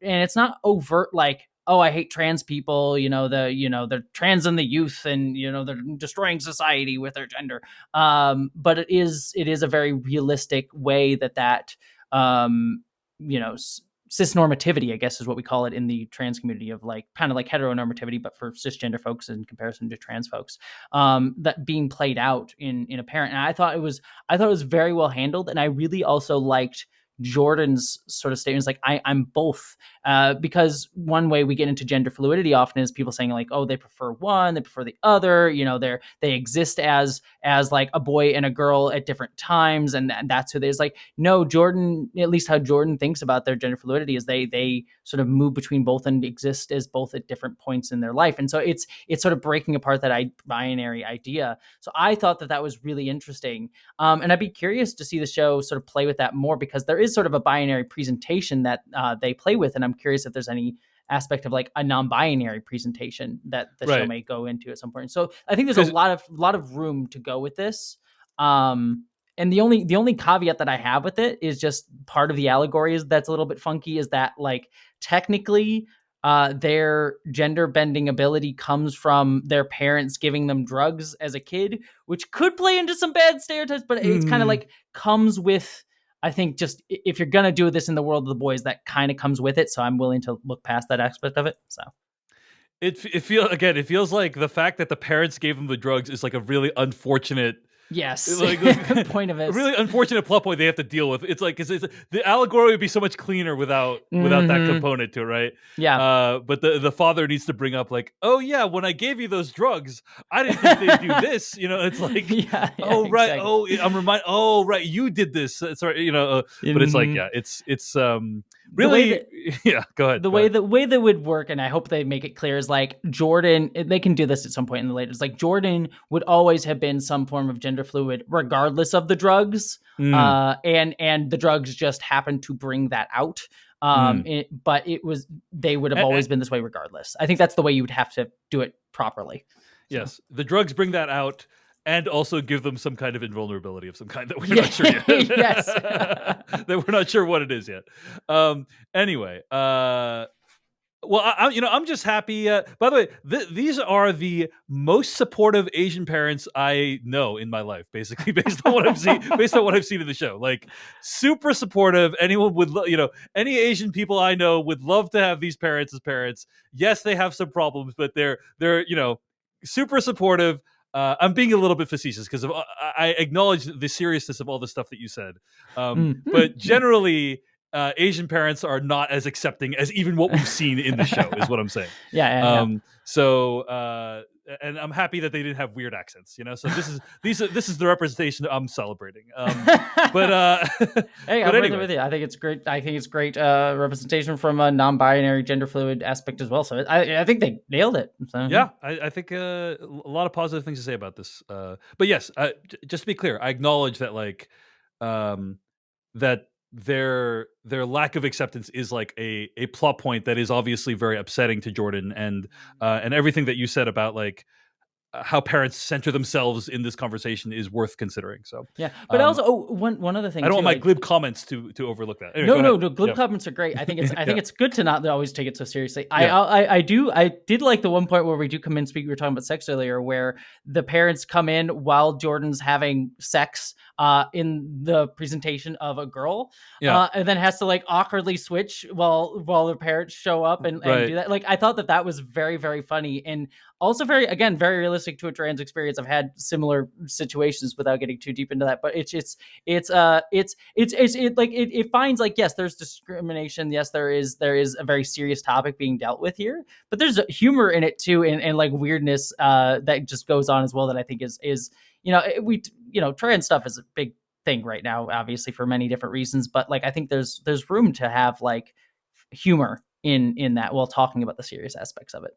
it's not overt like, oh, I hate trans people, they're trans in the youth and they're destroying society with their gender. But it is a very realistic way that um, cisnormativity, I guess is what we call it in the trans community, of like kind of like heteronormativity, but for cisgender folks in comparison to trans folks, that being played out in a parent. And I thought it was very well handled. And I really also liked Jordan's sort of statements like I'm both, because one way we get into gender fluidity often is people saying like, oh, they prefer one, they prefer the other, they exist as like a boy and a girl at different times, and that's who there's like, no, Jordan, at least how Jordan thinks about their gender fluidity is they sort of move between both and exist as both at different points in their life. And so it's sort of breaking apart that binary idea. So I thought that was really interesting. And I'd be curious to see the show sort of play with that more, because there is sort of a binary presentation that they play with. And I'm curious if there's any aspect of like a non-binary presentation that the show may go into at some point. So I think there's a lot of room to go with this. And the only caveat that I have with it is just part of the allegory is that's a little bit funky, is that like technically their gender bending ability comes from their parents giving them drugs as a kid, which could play into some bad stereotypes, but it's kind of like comes with, I think, just if you're going to do this in the world of the boys, that kind of comes with it. So I'm willing to look past that aspect of it. So it feels like the fact that the parents gave them the drugs is like a really unfortunate. Yes, like point of it. A really unfortunate plot point they have to deal with. It's like, it's the allegory would be so much cleaner without that component to it, right? Yeah. But the father needs to bring up like, oh yeah, when I gave you those drugs, I didn't think they'd do this. It's like, oh right, exactly. Oh I'm reminded. Oh right, you did this. Sorry, but it's like, yeah, it's really, yeah. Go ahead. The way that would work, and I hope they make it clear, is like Jordan. They can do this at some point in the later. It's like Jordan would always have been some form of gender fluid, regardless of the drugs, and the drugs just happened to bring that out. But they would have always been this way regardless. I think that's the way you would have to do it properly. Yes, the drugs bring that out. And also give them some kind of invulnerability of some kind that we're not sure yet. Yes. That we're not sure what it is yet. Anyway, well, I'm just happy. By the way, these are the most supportive Asian parents I know in my life, basically, based on what I've seen in the show. Like, super supportive. Anyone would, any Asian people I know would love to have these parents as parents. Yes, they have some problems, but they're super supportive. I'm being a little bit facetious because I acknowledge the seriousness of all the stuff that you said. But generally, Asian parents are not as accepting as even what we've seen in the show, is what I'm saying. Yeah. So, and I'm happy that they didn't have weird accents, So this is the representation I'm celebrating. But hey, I'm right there with you. I think it's great. Representation from a non-binary, gender fluid aspect as well. So I think they nailed it. So, yeah, I think a lot of positive things to say about this. But yes, just to be clear, I acknowledge that like that their lack of acceptance is like a plot point that is obviously very upsetting to Jordan, and everything that you said about like how parents center themselves in this conversation is worth considering. So yeah, but also one other thing. I don't want my glib comments to overlook that. Anyway, no, glib comments are great. I think it's good to not always take it so seriously. I did like the one point where we do come in. We were talking about sex earlier, where the parents come in while Jordan's having sex in the presentation of a girl, and then has to like awkwardly switch while the parents show up and do that. Like, I thought that was very, very funny, and also very realistic to a trans experience. I've had similar situations without getting too deep into that, but it finds like, yes, there's discrimination. Yes, there is a very serious topic being dealt with here, but there's humor in it too, and like weirdness that just goes on as well. That I think is trans stuff is a big thing right now, obviously for many different reasons, but like I think there's room to have like humor in that while talking about the serious aspects of it.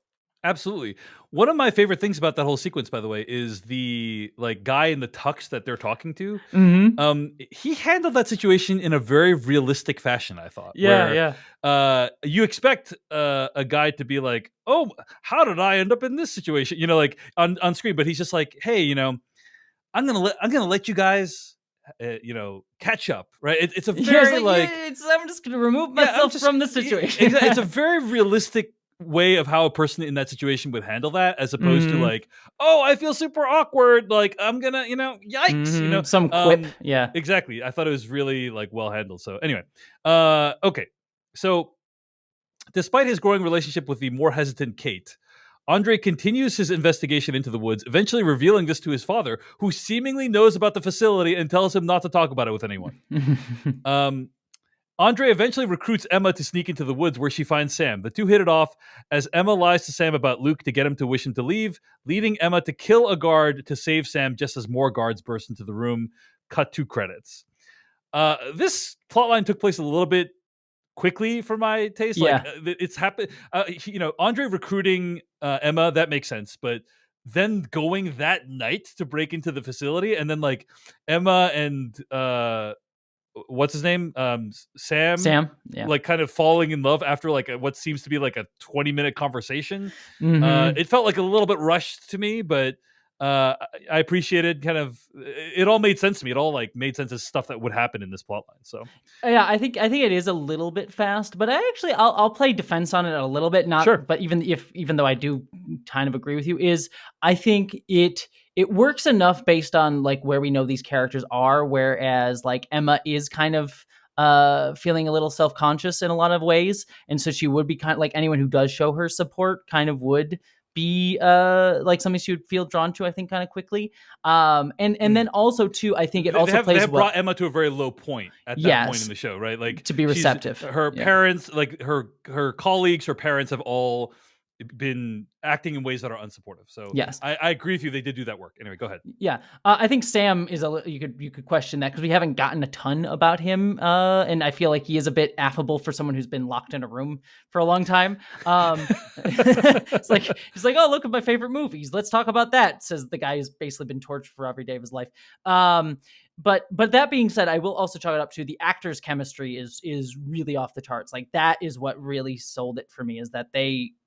Absolutely. One of my favorite things about that whole sequence, by the way, is the like guy in the tux that they're talking to. Hmm. He handled that situation in a very realistic fashion, I thought, Yeah, where yeah. you expect a guy to be like, "Oh, how did I end up in this situation?" Like on screen, but he's just like, "Hey, I'm gonna let you guys, catch up." Right? It's a Yeah, it's very like, like, yeah, I'm just gonna remove yeah, I'm myself just from the situation. it's a very realistic way of how a person in that situation would handle that, as opposed to Hmm. like, "Oh, I feel super awkward, like I'm gonna, yikes," Hmm. Some quip. Um Yeah. exactly. I thought it was really like well handled. So anyway, okay. So despite his growing relationship with the more hesitant Kate, Andre continues his investigation into the woods, eventually revealing this to his father, who seemingly knows about the facility and tells him not to talk about it with anyone. Um, Andre eventually recruits Emma to sneak into the woods where she finds Sam. The two hit it off as Emma lies to Sam about Luke to get him to wish him to leave, leading Emma to kill a guard to save Sam just as more guards burst into the room. Cut to credits. This plotline took place a little bit quickly for my taste. Like Yeah. it's happened. Andre recruiting Emma, that makes sense, but then going that night to break into the facility, and then like Emma and what's his name, Sam, Sam. Yeah. like kind of falling in love after like what seems to be like a 20-minute conversation. Hmm. It felt like a little bit rushed to me, but I appreciated kind of it all made sense to me. It all like made sense as stuff that would happen in this plot line. So Yeah, I think it is a little bit fast, but I'll play defense on it a little bit. Not, sure. but even though I do kind of agree with you, is I think it works enough based on like where we know these characters are, whereas like Emma is kind of feeling a little self-conscious in a lot of ways, and so she would be kind of like anyone who does show her support kind of would be like something she would feel drawn to, I think, kind of quickly. And then also too, I think it They also have plays well. brought Emma to a very low point at that point in Yes, the show, right? Like to be she's receptive. her Yeah. parents, like her colleagues, her parents have all been acting in ways that are unsupportive. So Yes. I agree with you. They did do that work. Anyway, go ahead. Yeah. I think Sam is you could question that because we haven't gotten a ton about him, and I feel like he is a bit affable for someone who's been locked in a room for a long time. It's like he's like, oh, look at my favorite movies. Let's talk about that. Says the guy who's basically been tortured for every day of his life. But that being said, I will also chalk it up to the actors' chemistry is really off the charts. Like that is what really sold it for me, is that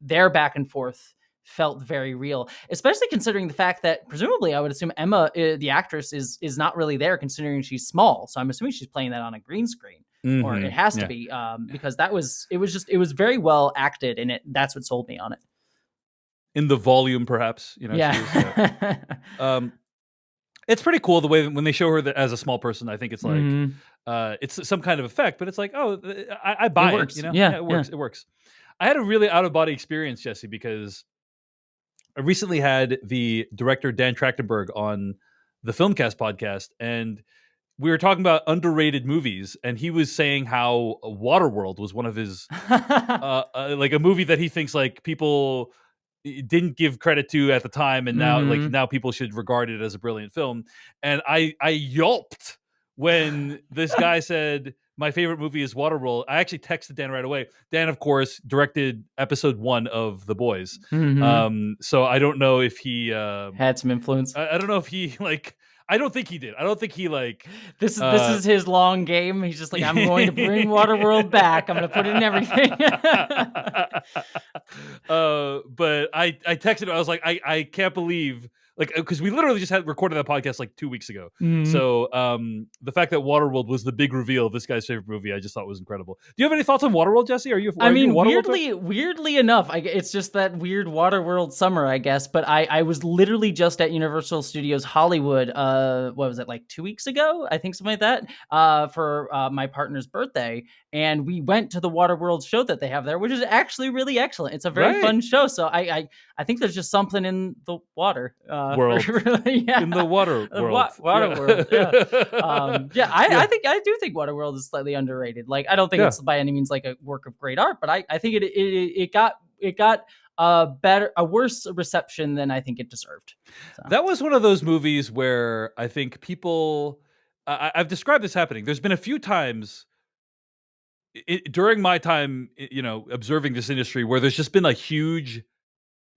their back and forth felt very real, especially considering the fact that presumably I would assume Emma, the actress, is not really there, considering she's small. So I'm assuming she's playing that on a green screen, or it has to Yeah. be, because it was very well acted, and that's what sold me on it. In the volume, perhaps, she was. Yeah. Um, it's pretty cool the way that when they show her that as a small person. I think it's like Hmm. it's some kind of effect, but it's like, oh, I It buy it. works. Yeah, Yeah, it yeah. works. It works. I had a really out of body experience, Jesse, because I recently had the director Dan Trachtenberg on the Filmcast podcast, and we were talking about underrated movies, and he was saying how Waterworld was one of his like a movie that he thinks like people didn't give credit to at the time, and Hmm. now people should regard it as a brilliant film. And I yelped when this guy said my favorite movie is Waterworld. I actually texted Dan right away. Dan, of course, directed episode 1 of The Boys. Hmm. So I don't know if he Had some influence. I don't know if he like I don't think he did. I don't think he like This uh is his long game. He's just like, I'm going to bring Waterworld back. I'm going to put it in everything. but I texted him. I was like, I can't believe, like, because we literally just had recorded that podcast like 2 weeks ago. Mhm. So the fact that Waterworld was the big reveal of this guy's favorite movie, I just thought was incredible. Do you have any thoughts on Waterworld, Jesse? I Are you a mean, Waterworld fan? weirdly enough, it's just that weird Waterworld summer, I guess. But I was literally just at Universal Studios Hollywood. What was it, like 2 weeks ago? I think something like that. For my partner's birthday, and we went to the Waterworld show that they have there, which is actually really excellent. It's a very Right. fun show. So I think there's just something in the water. World. Yeah. In the water world. Waterworld. Yeah. Yeah, Yeah. I do think Waterworld is slightly underrated. Like, I don't think Yeah. it's by any means like a work of great art, but I think it got a worse reception than I think it deserved. So. That was one of those movies where I think people I've described this happening. There's been a few times during my time, observing this industry, where there's just been a huge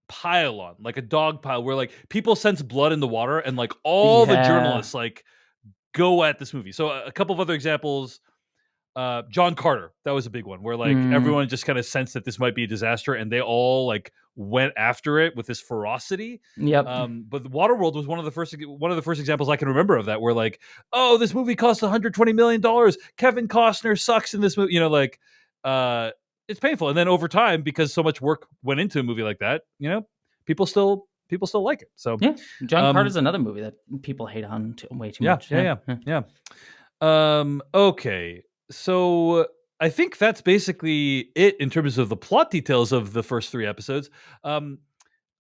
pile on, like a dog pile, where like people sense blood in the water, and like all the Yeah. journalists like go at this movie. So a couple of other examples. John Carter, that was a big one where like Mm, everyone just kind of sensed that this might be a disaster, and they all like went after it with this ferocity. yep. But the Waterworld was one of the first examples I can remember of that, where like, oh, this movie cost 120 million dollars. Kevin Costner sucks in this movie. Like, uh, it's painful. And then over time, because so much work went into a movie like that, people still like it. So, Yeah. John um, Carter's another movie that people hate on way too yeah, much. yeah, Yeah. yeah, Yeah. yeah. Okay. So I think that's basically it in terms of the plot details of the first 3 episodes. Um,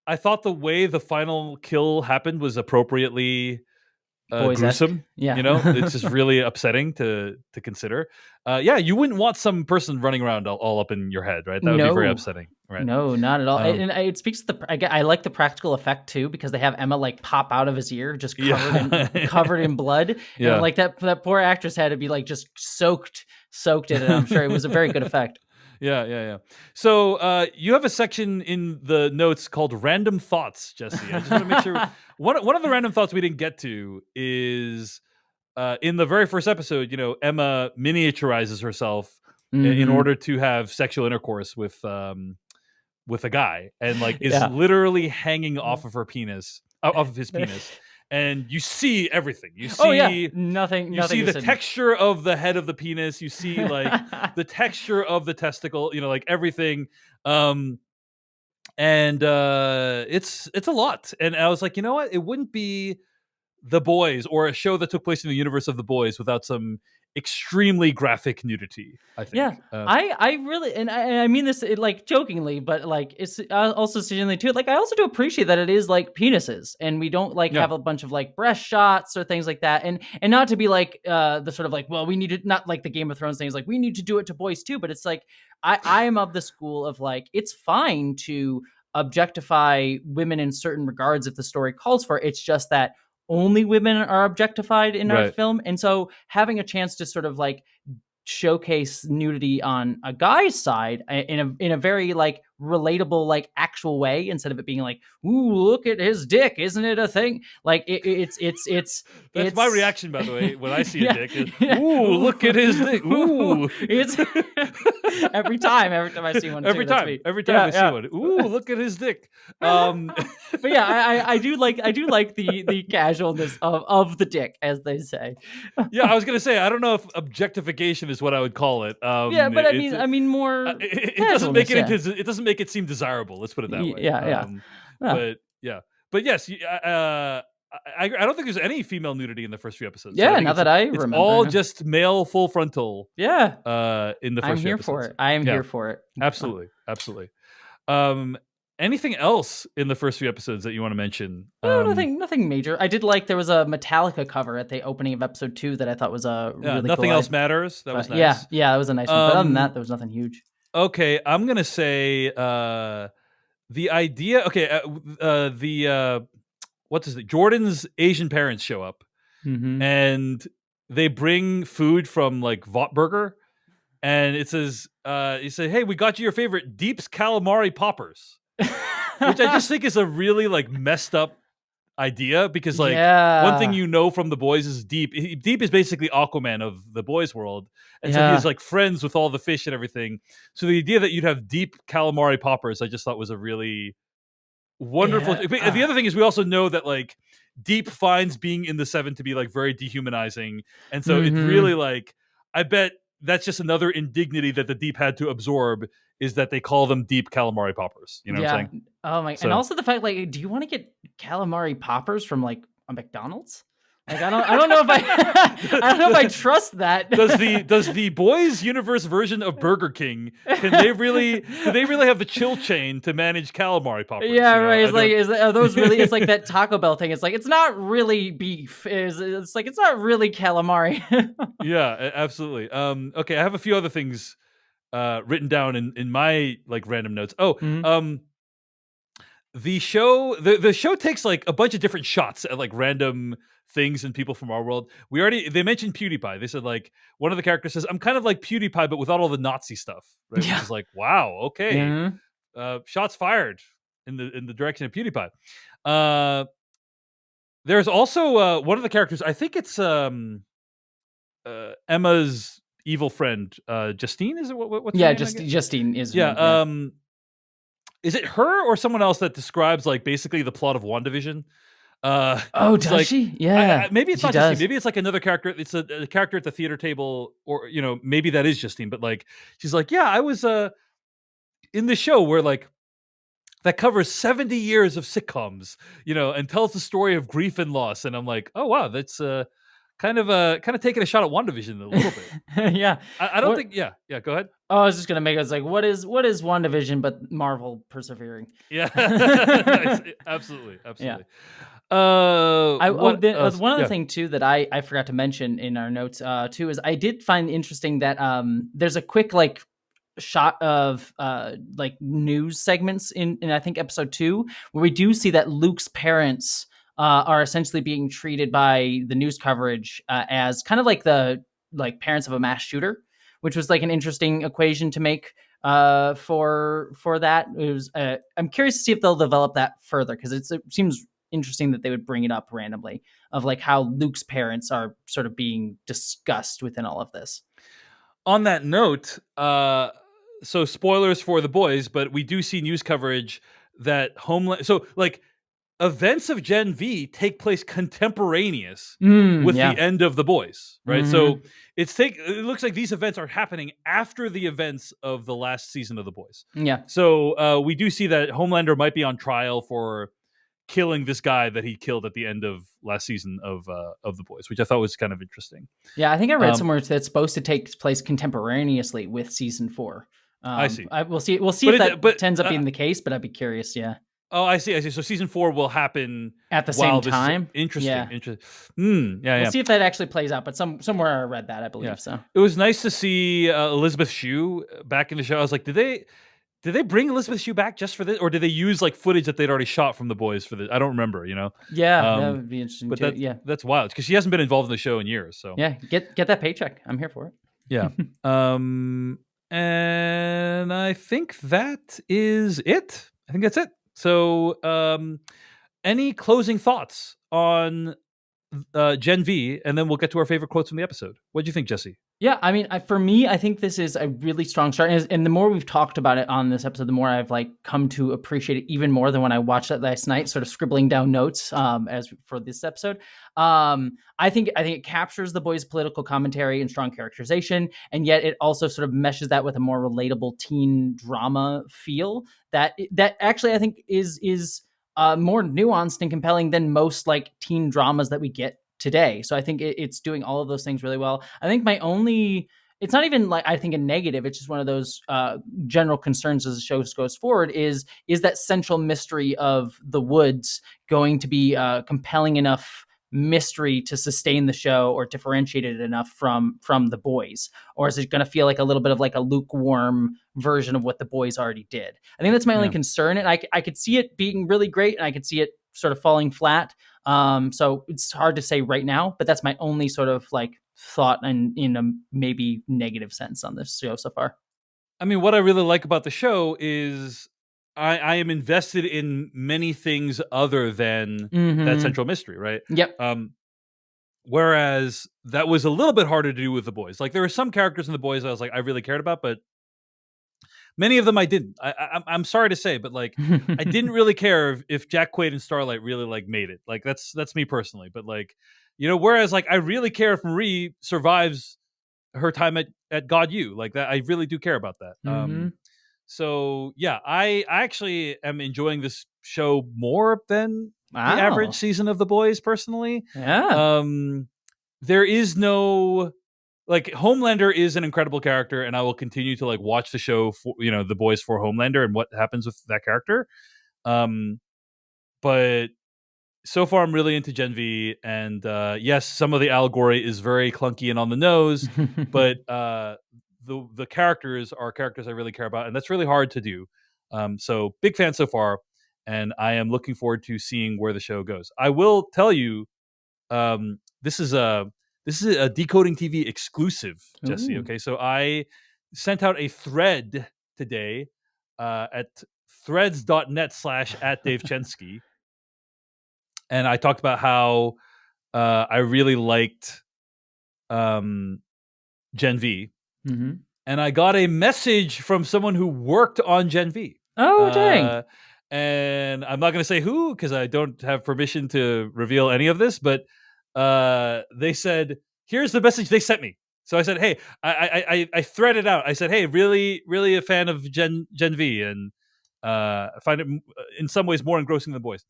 I thought the way the final kill happened was appropriately Boys-esque. gruesome. Yeah. It's just really upsetting to consider. Yeah, you wouldn't want some person running around all up in your head, right? That would be very No. upsetting, right? No, not at all. Um, And it speaks to I like the practical effect too, because they have Emma like pop out of his ear, just yeah, covered in blood, and yeah. like that poor actress had to be like just soaked in it. I'm sure it was a very good effect. Yeah, yeah, yeah. So you have a section in the notes called "Random Thoughts," Jesse. I just want to make sure one of the random thoughts we didn't get to is in the very first episode. Emma miniaturizes herself in Hmm. order to have sexual intercourse with a guy, and like is Yeah. literally hanging off of her penis, off of his penis, and you see everything. You Oh yeah, see nothing you see nothing the is hidden. texture of the head of the penis. You see like the texture of the testicle. Like everything. Um, and it's a lot. And I was like, you know what? It wouldn't be The Boys or a show that took place in the universe of The Boys without some extremely graphic nudity. I think. Yeah, I really, and I mean this like jokingly, but like it's also seriously too. Like I also do appreciate that it is like penises, and we don't like Yeah. have a bunch of like breast shots or things like that, and not to be like the sort of like, well, we need to, not like the Game of Thrones things, like we need to do it to boys too. But it's like I am of the school of like it's fine to objectify women in certain regards if the story calls for it. It's just that only women are objectified in our Right. film, and so having a chance to sort of like showcase nudity on a guy's side in a very like relatable like actual way, instead of it being like, ooh, look at his dick, isn't it a thing? Like That's my it's reaction, by the way, when I see a yeah, dick. Is, yeah. ooh, Ooh, look at his dick. ooh. Ooh. It's every time I see one too, every that's time, me. every time Yeah, I see yeah. one. Ooh, look at his dick. Um, But yeah, I do like the casualness of the dick, as they say. yeah, I was gonna say I don't know if objectification is what I would call it. Yeah, but It's I mean more it doesn't make casualness. it Yeah, it doesn't make it seem desirable. Let's put it that way. yeah, yeah. Yeah. But yeah, but yes, I don't think there's any female nudity in the first few episodes. So I Yeah, think not that I it's all remember. just male full frontal Yeah, in the I'm first few here for episodes. it. I am Yeah, here for it. absolutely, absolutely. Um, anything else in the first few episodes that you want to mention? No, nothing major. I did like there was a Metallica cover at the opening of episode 2 that I thought was Yeah, really cool. nothing else matters. That was But yeah, nice. yeah, that was a nice one. But other than that, there was nothing huge. Okay, I'm gonna say the idea. Okay, the what's his name? Jordan's Asian parents show up Hmm. and they bring food from like Votburger, and it says, "You say, hey, we got you your favorite Deep's calamari poppers," which I just think is a really like messed up idea, because like one thing Yeah, from The Boys is Deep is basically Aquaman of the Boys world, and so he is yeah, like friends with all the fish and everything. So the idea that you'd have Deep calamari poppers, I just thought was a really wonderful. yeah. The other thing is we also know that like Deep finds being in the Seven to be like very dehumanizing, and so it really Hmm. like, I bet that's just another indignity that the Deep had to absorb, is that they call them Deep calamari poppers. You know what I'm Yeah. saying? Oh my! And So also the fact, like, do you want to get calamari poppers from like a McDonald's? Like, I don't know if I, I don't know if I trust that. does the Boys universe version of Burger King, can they really do they really have the chill chain to manage calamari poppers? Yeah, right. I It's like, don't. are those really? It's like that Taco Bell thing. It's like it's not really beef. It's like it's not really calamari. Yeah, absolutely. Okay, I have a few other things written down in my like random notes. Oh, Mhm. the show takes like a bunch of different shots at like random things and people from our world. They mentioned PewDiePie. They said like one of the characters says, "I'm kind of like PewDiePie, but without all the Nazi stuff," right? Which Yeah. is like, wow, okay, Yeah. shots fired. in the direction of PewDiePie. There's also one of the characters. I think it's Emma's evil friend, Justine. Is it what's her Yeah, name again? Justine is her Yeah. name. Yeah. Is it her or someone else that describes like basically the plot of WandaVision? Oh, It's does like she? Yeah, maybe it's she not Justine. does. Maybe it's like another character. It's a character at the theater table, or maybe that is Justine. But like, she's like, yeah, I was in the show where like that covers 70 years of sitcoms, and tells the story of grief and loss. And I'm like, oh wow, that's kind of taking a shot at WandaVision a little bit. Yeah. I don't What? think. Yeah, yeah. Go ahead. Oh, I was just gonna make us like, what is WandaVision but Marvel persevering? Yeah, nice. Absolutely, Yeah. absolutely. What else? One other Yeah. thing too that I forgot to mention in our notes too is I did find interesting that there's a quick like shot of like news segments in I think episode 2 where we do see that Luke's parents are essentially being treated by the news coverage as kind of like the like parents of a mass shooter, which was like an interesting equation to make for that. It was I'm curious to see if they'll develop that further because it seems interesting that they would bring it up randomly of like how Luke's parents are sort of being discussed within all of this. On that note, so spoilers for the boys, but we do see news coverage that Homeland. So like events of Gen V take place contemporaneous with the Yeah. end of the boys, right? So Hmm. it looks like these events are happening after the events of the last season of the boys. Yeah. So we do see that Homelander might be on trial for killing this guy that he killed at the end of last season of the boys, which I thought was kind of interesting. Yeah, I think I read Um, somewhere that's supposed to take place contemporaneously with season 4. I see, We'll see. We'll see but if that but ends up being the case, but I'd be curious. Yeah, oh, I see. I see. So season 4 will happen at the same while this is time. interesting. Yeah, Interesting. Yeah, we'll yeah, see if that actually plays out. But somewhere I read that, I yeah. believe so. It was nice to see Elizabeth Shue back in the show. I was like, did they bring Elizabeth Shue back just for this, or did they use like footage that they'd already shot from the boys for this? I don't remember. Yeah, that Um, would be interesting but too. Yeah, that's wild because she hasn't been involved in the show in years. So yeah, get that paycheck. I'm here for yeah. it. And I think that is it. I think that's it. So, any closing thoughts on Gen V, and then we'll get to our favorite quotes from the episode. What do you think, Jesse? Yeah, I mean, for me, I think this is a really strong start, and the more we've talked about it on this episode, the more I've like come to appreciate it even more than when I watched it last night, sort of scribbling down notes as for this episode. I think it captures the boys' political commentary and strong characterization, and yet it also sort of meshes that with a more relatable teen drama feel that actually I think is more nuanced and compelling than most like teen dramas that we get today. So I think it's doing all of those things really well. I think it's not even like I think a negative. It's just one of those general concerns as the show goes forward. Is that central mystery of the woods going to be compelling enough mystery to sustain the show or differentiate it enough from the boys, or is it going to feel like a little bit of like a lukewarm version of what the boys already did? I think that's my only Yeah. concern, and I could see it being really great, and I could see it sort of falling flat. So it's hard to say right now, but that's my only sort of like thought in a maybe negative sense on this show so far. I mean, what I really like about the show is I am invested in many things other than that Mm-hmm. central mystery, right? Yep. Whereas that was a little bit harder to do with the boys. Like there were some characters in the boys I was like I really cared about, but many of them I didn't. I'm sorry to say, but like I didn't really care if Jack Quaid and Starlight really like made it. Like that's me personally. But like whereas like I really care if Marie survives her time at God U. Like that, I really do care about that. Mm-hmm. So yeah, I actually am enjoying this show more than the average Wow. season of The Boys. Personally, Yeah. um, there is no like Homelander is an incredible character, and I will continue to like watch the show for The Boys for Homelander and what happens with that character. But so far, I'm really into Gen V, and yes, some of the allegory is very clunky and on the nose, but the characters are characters I really care about, and that's really hard to do. So big fan so far, and I am looking forward to seeing where the show goes. I will tell you, um, this is a Decoding TV exclusive, Jesse. Ooh. Okay, so I sent out a thread today at threads.net/@DaveChensky. And I talked about how I really liked Gen V. Mm-hmm. And I got a message from someone who worked on Gen V. Oh, dang. And I'm not going to say who, because I don't have permission to reveal any of this, but they said, here's the message they sent me. So I said, hey, I threaded out. I said, hey, really, really a fan of Gen V, and I find it in some ways more engrossing than the boys.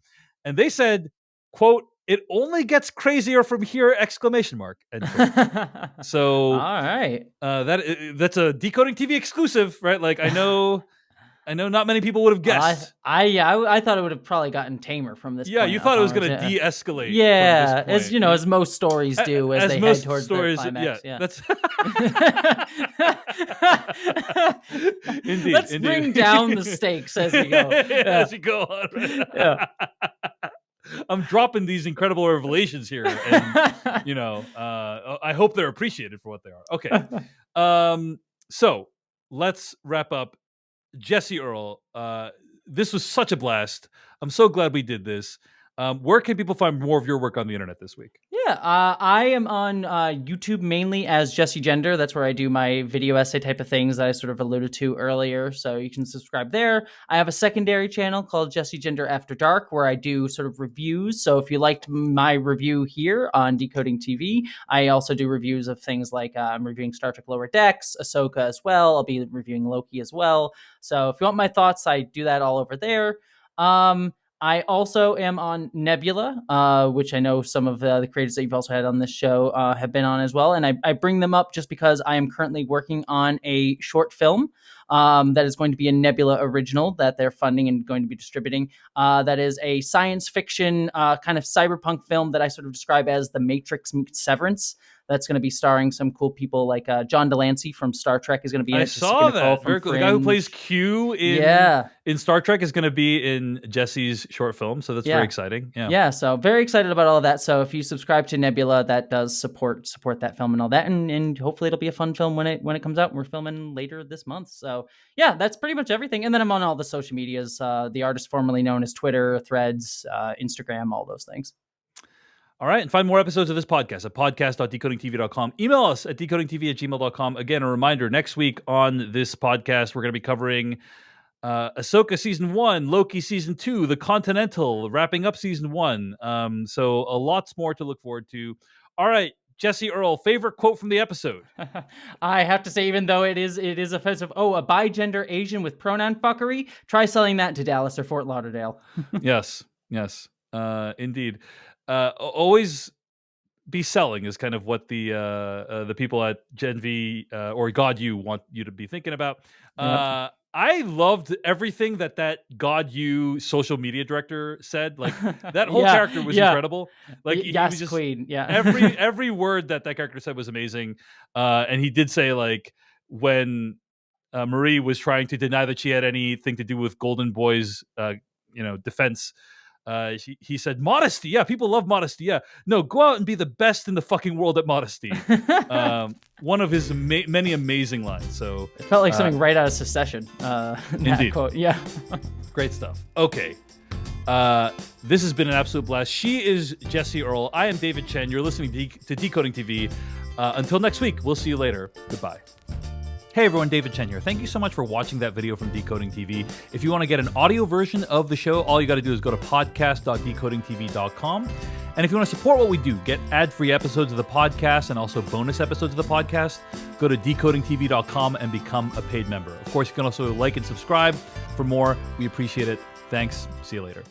And they said, quote, it only gets crazier from here, ! End quote. So all right, that's a Decoding TV exclusive, right? Like I know not many people would have guessed. I thought it would have probably gotten tamer from this. Yeah, point you thought it was going to onwards. de-escalate. Yeah, from this point. as most stories do, as they head towards their climax. Yeah. That's indeed. Let's bring down the stakes as we go. As you go on. Right? Yeah. I'm dropping these incredible revelations here, and I hope they're appreciated for what they are. Okay, so let's wrap up. Jessie, Earl, this was such a blast. I'm so glad we did this. Where can people find more of your work on the internet this week? Yeah, I am on YouTube mainly as Jessie Gender. That's where I do my video essay type of things that I sort of alluded to earlier. So you can subscribe there. I have a secondary channel called Jessie Gender After Dark where I do sort of reviews. So if you liked my review here on Decoding TV, I also do reviews of things like I'm reviewing Star Trek Lower Decks, Ahsoka as well. I'll be reviewing Loki as well. So if you want my thoughts, I do that all over there. I also am on Nebula, which I know some of the creators that you've also had on this show have been on as well. And I bring them up just because I am currently working on a short film that is going to be a Nebula original that they're funding and going to be distributing. That is a science fiction kind of cyberpunk film that I sort of describe as The Matrix meets Severance. That's going to be starring some cool people like John Delancey from Star Trek is going to be in it. I saw that. Very cool. The guy who plays Q in Star Trek is going to be in Jessie's short film, so that's very exciting. Yeah, so very excited about all of that. So if you subscribe to Nebula, that does support that film and all that, and hopefully it'll be a fun film when it comes out. We're filming later this month, so yeah, that's pretty much everything. And then I'm on all the social medias, the artist formerly known as Twitter, Threads, Instagram, all those things. All right, and find more episodes of this podcast at podcast.decodingtv.com. Email us at decodingtv@gmail.com. Again, a reminder, next week on this podcast, we're going to be covering Ahsoka Season 1, Loki Season 2, The Continental, wrapping up Season 1. So a lots more to look forward to. All right, Jessie, Earl, favorite quote from the episode? I have to say, even though it is offensive, a bi-gender Asian with pronoun fuckery, try selling that to Dallas or Fort Lauderdale. Yes, indeed. Always be selling is kind of what the people at Gen V or God U want you to be thinking about. Yep. I loved everything that God U social media director said. Like that whole character was incredible. Like he was just, Queen. Yeah. every word that character said was amazing. And he did say like when Marie was trying to deny that she had anything to do with Golden Boy's defense. He said modesty. Yeah, people love modesty. Yeah, no, go out and be the best in the fucking world at modesty. One of his many amazing lines. So it felt like something right out of Succession. Indeed. Quote. Yeah, great stuff. Okay, this has been an absolute blast. She is Jessie Earl. I am David Chen. You're listening to Decoding TV. Until next week, we'll see you later. Goodbye. Hey everyone, David Chen here. Thank you so much for watching that video from Decoding TV. If you want to get an audio version of the show, all you got to do is go to podcast.decodingtv.com. And if you want to support what we do, get ad-free episodes of the podcast and also bonus episodes of the podcast, go to decodingtv.com and become a paid member. Of course, you can also like and subscribe for more. We appreciate it. Thanks. See you later.